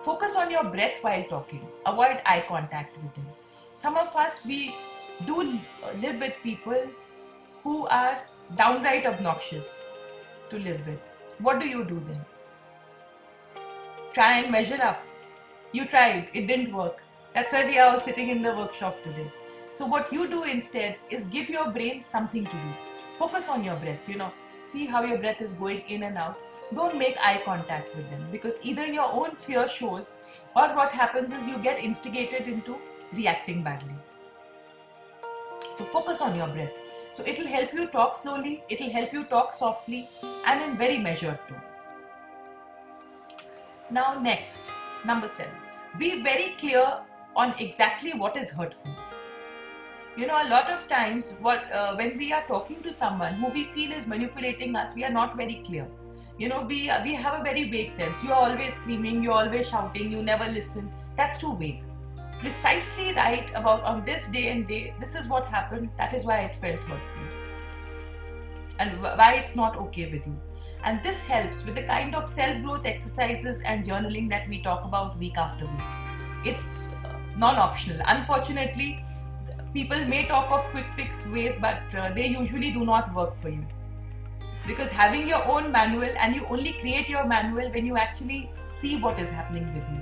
focus on your breath while talking. Avoid eye contact with them. Some of us, we do live with people who are downright obnoxious to live with. What do you do then? Try and measure up. You tried, it didn't work. That's why we are all sitting in the workshop today. So what you do instead is give your brain something to do. Focus on your breath, See how your breath is going in and out. Don't make eye contact with them, because either your own fear shows or what happens is you get instigated into reacting badly. So focus on your breath. So it will help you talk slowly, it will help you talk softly and in very measured tones. Now next, number 7. Be very clear on exactly what is hurtful. A lot of times when we are talking to someone who we feel is manipulating us, we are not very clear. We have a very vague sense. You are always screaming, you are always shouting, you never listen. That's too vague. precisely right about on this day and day, this is what happened, that is why it felt hurtful, and why it's not okay with you. And this helps with the kind of self-growth exercises and journaling that we talk about week after week. It's non-optional. Unfortunately, people may talk of quick fix ways, but they usually do not work for you. Because having your own manual, and you only create your manual when you actually see what is happening with you,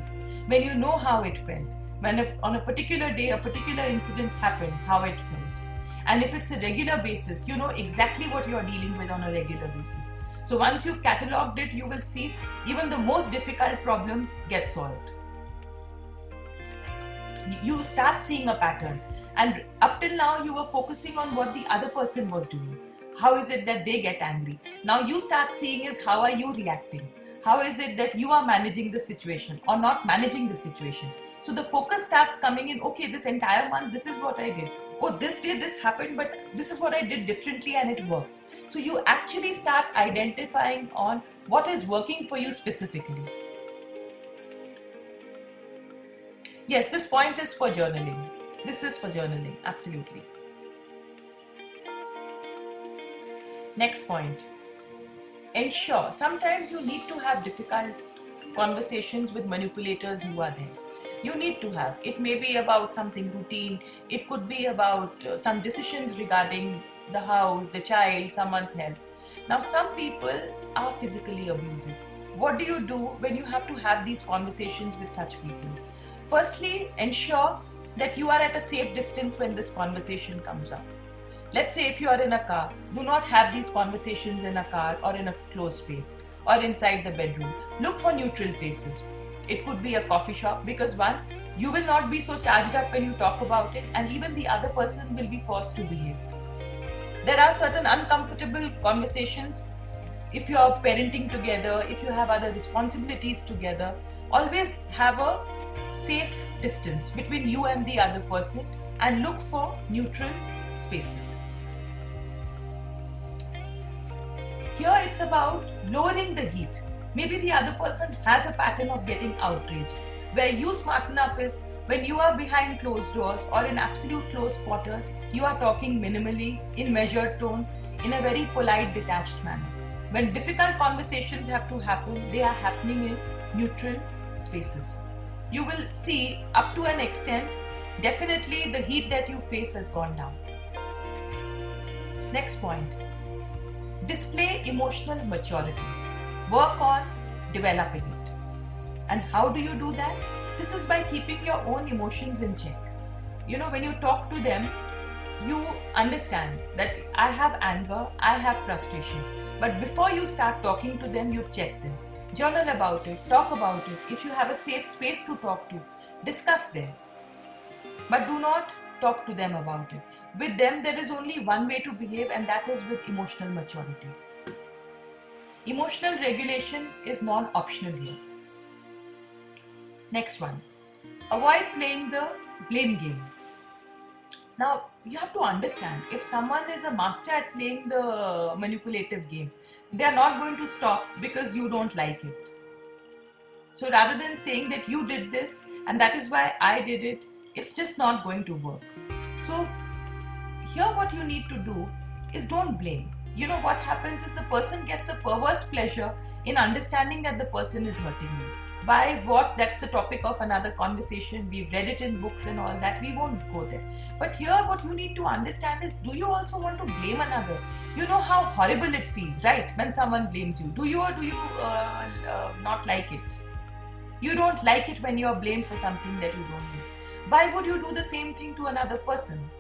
when you know how it felt, when on a particular day a particular incident happened, how it felt. And if it's a regular basis, you know exactly what you're dealing with on a regular basis. So once you've catalogued it, you will see even the most difficult problems get solved. You start seeing a pattern, and up till now you were focusing on what the other person was doing. How is it that they get angry? Now you start seeing is how are you reacting? How is it that you are managing the situation or not managing the situation? So the focus starts coming in, okay, this entire month, this is what I did. Oh, this day this happened, but this is what I did differently and it worked. So you actually start identifying on what is working for you specifically. Yes, this point is for journaling. This is for journaling, absolutely. Next point. Ensure. Sometimes you need to have difficult conversations with manipulators who are there. You need to have. It may be about something routine. It could be about some decisions regarding the house, the child, someone's health. Now, some people are physically abusive. What do you do when you have to have these conversations with such people? Firstly, ensure that you are at a safe distance when this conversation comes up. Let's say if you are in a car, do not have these conversations in a car or in a closed space or inside the bedroom. Look for neutral places. It could be a coffee shop, because one, you will not be so charged up when you talk about it, and even the other person will be forced to behave. There are certain uncomfortable conversations. If you are parenting together, if you have other responsibilities together, always have a safe distance between you and the other person and look for neutral spaces. Here it's about lowering the heat. Maybe the other person has a pattern of getting outraged. Where you smarten up is when you are behind closed doors or in absolute close quarters, you are talking minimally, in measured tones, in a very polite, detached manner. When difficult conversations have to happen, they are happening in neutral spaces. You will see, up to an extent, definitely the heat that you face has gone down. Next point. Display emotional maturity. Work on developing it. And how do you do that? This is by keeping your own emotions in check. You know, when you talk to them, you understand that I have anger, I have frustration. But before you start talking to them, you've checked them. Journal about it, talk about it. If you have a safe space to talk to, discuss them. But do not talk to them about it. With them, there is only one way to behave, and that is with emotional maturity. Emotional regulation is non-optional here. Next one. Avoid playing the blame game. Now, you have to understand, if someone is a master at playing the manipulative game, they are not going to stop because you don't like it. So rather than saying that you did this and that is why I did it, it's just not going to work. So here what you need to do is don't blame. You know what happens is the person gets a perverse pleasure in understanding that the person is hurting you. Why, what, that's the topic of another conversation. We've read it in books and all that. We won't go there. But here what you need to understand is, do you also want to blame another? You know how horrible it feels, right? When someone blames you. Do you or do you not like it? You don't like it when you're blamed for something that you don't do. Why would you do the same thing to another person?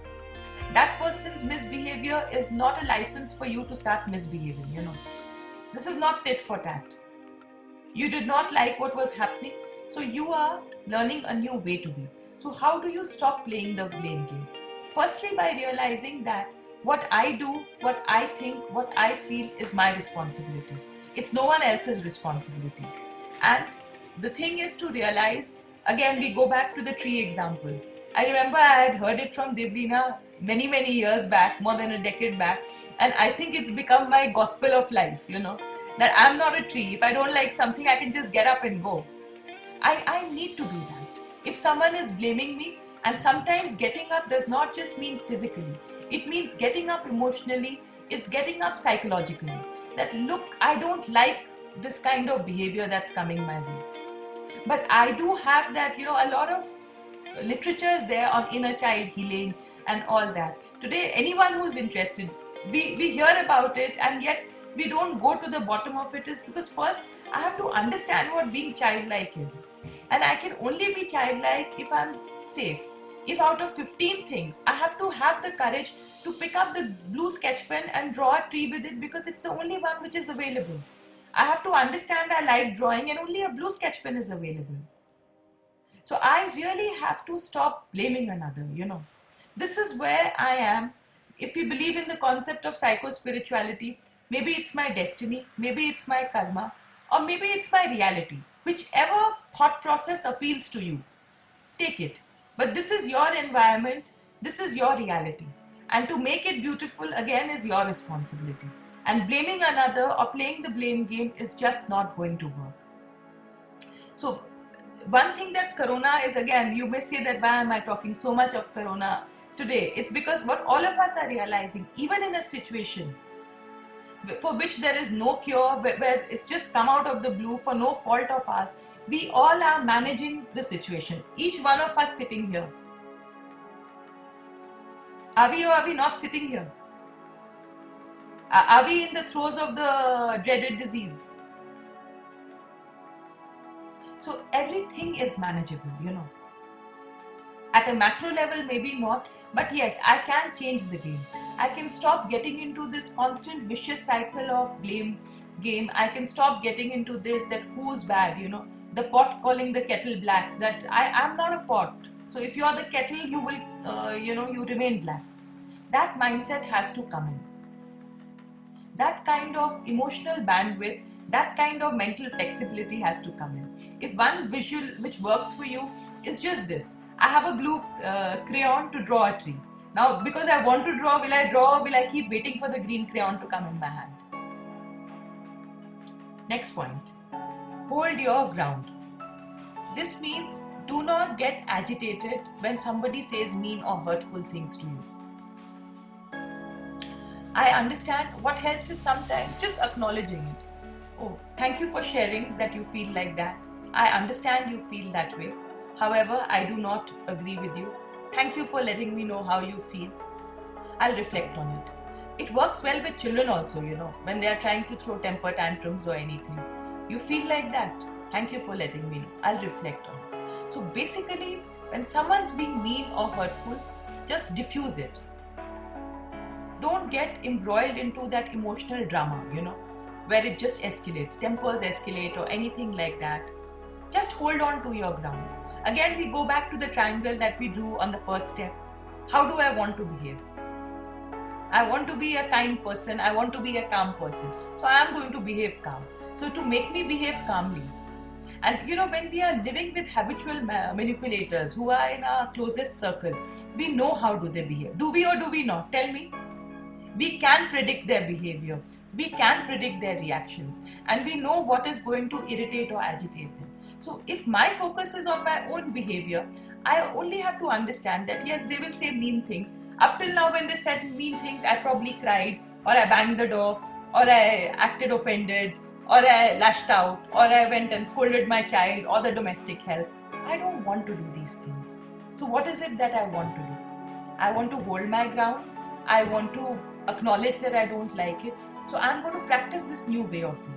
That person's misbehavior is not a license for you to start misbehaving, you know. This is not tit for tat. You did not like what was happening, so you are learning a new way to be. So how do you stop playing the blame game? Firstly, by realizing that what I do, what I think, what I feel is my responsibility. It's no one else's responsibility. And the thing is to realize, again we go back to the tree example. I remember I had heard it from Devlina many years back, more than a decade back, and I think it's become my gospel of life, you know, that I'm not a tree. If I don't like something, I can just get up and go. I need to do that. if someone is blaming me, and sometimes getting up does not just mean physically, it means getting up emotionally, it's getting up psychologically. That look, I don't like this kind of behavior that's coming my way. But I do have that, a lot of literature is there on inner child healing and all that. Today, anyone who's interested, we hear about it, and yet we don't go to the bottom of it, is because first I have to understand what being childlike is. And I can only be childlike if I'm safe. If out of 15 things, I have to have the courage to pick up the blue sketch pen and draw a tree with it because it's the only one which is available. I have to understand I like drawing and only a blue sketch pen is available. So I really have to stop blaming another, This is where I am. If we believe in the concept of psycho-spirituality, maybe it's my destiny, maybe it's my karma, or maybe it's my reality. Whichever thought process appeals to you, take it. But this is your environment, this is your reality. And to make it beautiful, again, is your responsibility. And blaming another or playing the blame game is just not going to work. So, one thing that Corona is, again, you may say that why am I talking so much of Corona today? It's because what all of us are realizing, even in a situation for which there is no cure, where it's just come out of the blue for no fault of ours, we all are managing the situation. Each one of us sitting here. Are we or are we not sitting here? Are we in the throes of the dreaded disease? So everything is manageable, At a macro level, maybe not, but yes, I can change the game. I can stop getting into this constant vicious cycle of blame game. I can stop getting into this, that who's bad, the pot calling the kettle black, that I am not a pot. So if you are the kettle, you will, you remain black. That mindset has to come in. That kind of emotional bandwidth, that kind of mental flexibility has to come in. If one visual which works for you is just this, I have a blue crayon to draw a tree. Now, because I want to draw, will I draw or will I keep waiting for the green crayon to come in my hand? Next point, hold your ground. This means do not get agitated when somebody says mean or hurtful things to you. I understand what helps is sometimes just acknowledging it. Oh, thank you for sharing that you feel like that. I understand you feel that way. However, I do not agree with you. Thank you for letting me know how you feel. I'll reflect on it. It works well with children also, when they are trying to throw temper tantrums or anything. You feel like that. Thank you for letting me know. I'll reflect on it. So basically, when someone's being mean or hurtful, just diffuse it. Don't get embroiled into that emotional drama, where it just escalates, tempers escalate or anything like that. Just hold on to your ground. Again, we go back to the triangle that we drew on the first step. How do I want to behave? I want to be a kind person. I want to be a calm person. So I am going to behave calm. So to make me behave calmly. And when we are living with habitual manipulators who are in our closest circle, we know how do they behave. Do we or do we not? Tell me. We can predict their behavior. We can predict their reactions. And we know what is going to irritate or agitate them. So if my focus is on my own behavior, I only have to understand that yes, they will say mean things. Up till now, when they said mean things, I probably cried, or I banged the door, or I acted offended, or I lashed out, or I went and scolded my child or the domestic help. I don't want to do these things. So what is it that I want to do? I want to hold my ground. I want to acknowledge that I don't like it. So I'm going to practice this new way of being.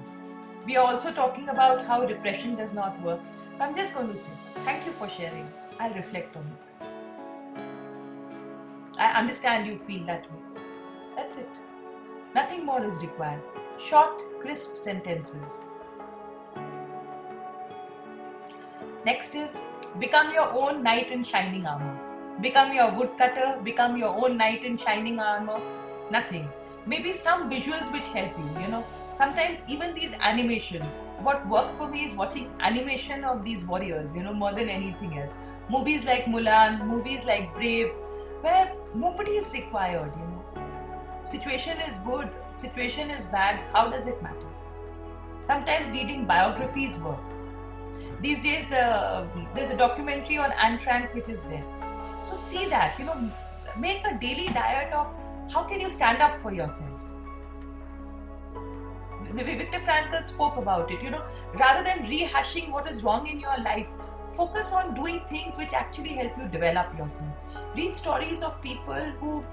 We are also talking about how repression does not work. So I'm just going to say, thank you for sharing. I'll reflect on it. I understand you feel that way. That's it. Nothing more is required. Short, crisp sentences. Next is, become your own knight in shining armor. Become your woodcutter, become your own knight in shining armor. Nothing. Maybe some visuals which help you, Sometimes even these animation. What worked for me is watching animation of these warriors, more than anything else. Movies like Mulan, movies like Brave, where nobody is required, Situation is good, situation is bad, how does it matter? Sometimes reading biographies work. These days, there's a documentary on Anne Frank which is there. So see that, make a daily diet of how can you stand up for yourself. Viktor Frankl spoke about it, rather than rehashing what is wrong in your life, focus on doing things which actually help you develop yourself. Read stories of people who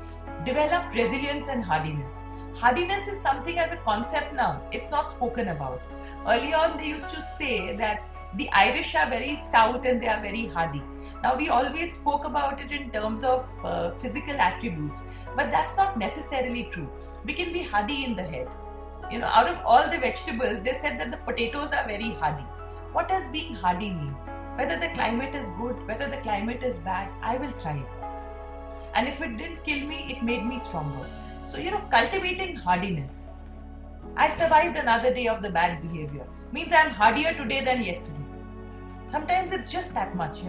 develop resilience and hardiness. Hardiness is something as a concept now, it's not spoken about. Early on, they used to say that the Irish are very stout and they are very hardy. Now, we always spoke about it in terms of physical attributes, but that's not necessarily true. We can be hardy in the head. Out of all the vegetables, they said that the potatoes are very hardy. What does being hardy mean? Whether the climate is good, whether the climate is bad, I will thrive. And if it didn't kill me, it made me stronger. So, cultivating hardiness. I survived another day of the bad behavior. Means I'm hardier today than yesterday. Sometimes it's just that much,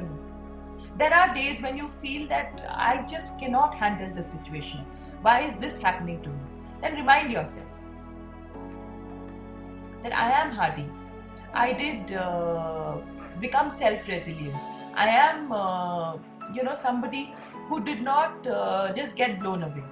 There are days when you feel that I just cannot handle the situation. Why is this happening to me? Then remind yourself that I am hardy. I did become self-resilient. I am, somebody who did not just get blown away.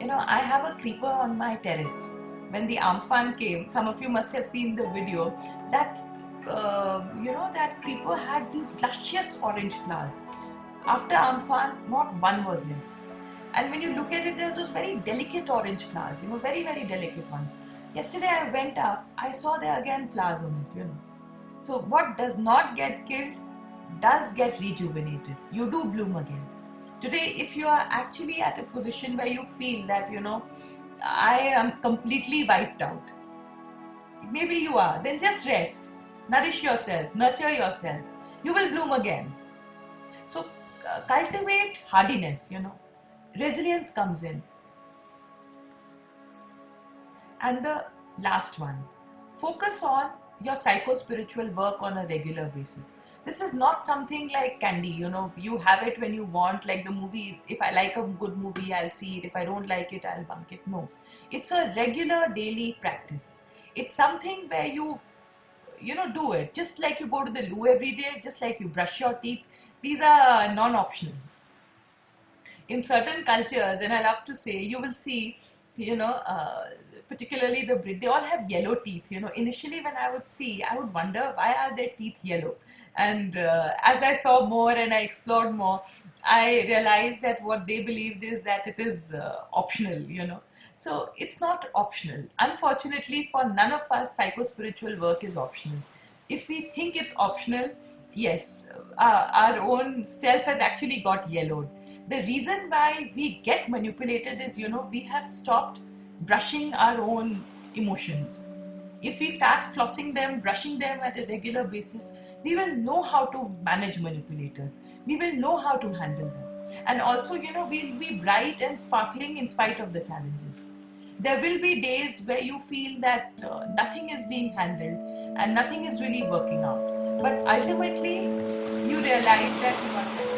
I have a creeper on my terrace. When the Amphan came, some of you must have seen the video, that that creeper had these luscious orange flowers. After Amphan, not one was left. And when you look at it, there are those very delicate orange flowers, very, very delicate ones. Yesterday I went up, I saw there again flowers on it, So what does not get killed does get rejuvenated. You do bloom again. Today, if you are actually at a position where you feel that, I am completely wiped out, maybe you are, then just rest. Nourish yourself, nurture yourself. You will bloom again. So cultivate hardiness, Resilience comes in. And the last one, focus on your psycho-spiritual work on a regular basis. This is not something like candy, you have it when you want, like the movie. If I like a good movie, I'll see it. If I don't like it, I'll bunk it. No, it's a regular daily practice. It's something where you do it. Just like you go to the loo every day, just like you brush your teeth. These are non-optional. In certain cultures, and I love to say, you will see, particularly the Brit, they all have yellow teeth. Initially when I would wonder, why are their teeth yellow? And as I saw more and I explored more, I realized that what they believed is that it is optional, So it's not optional. Unfortunately, for none of us, psycho-spiritual work is optional. If we think it's optional, yes, our own self has actually got yellowed. The reason why we get manipulated is, we have stopped brushing our own emotions. If we start flossing them, brushing them at a regular basis, we will know how to manage manipulators. We will know how to handle them. And also, we'll be bright and sparkling in spite of the challenges. There will be days where you feel that nothing is being handled and nothing is really working out. But ultimately, you realize that you are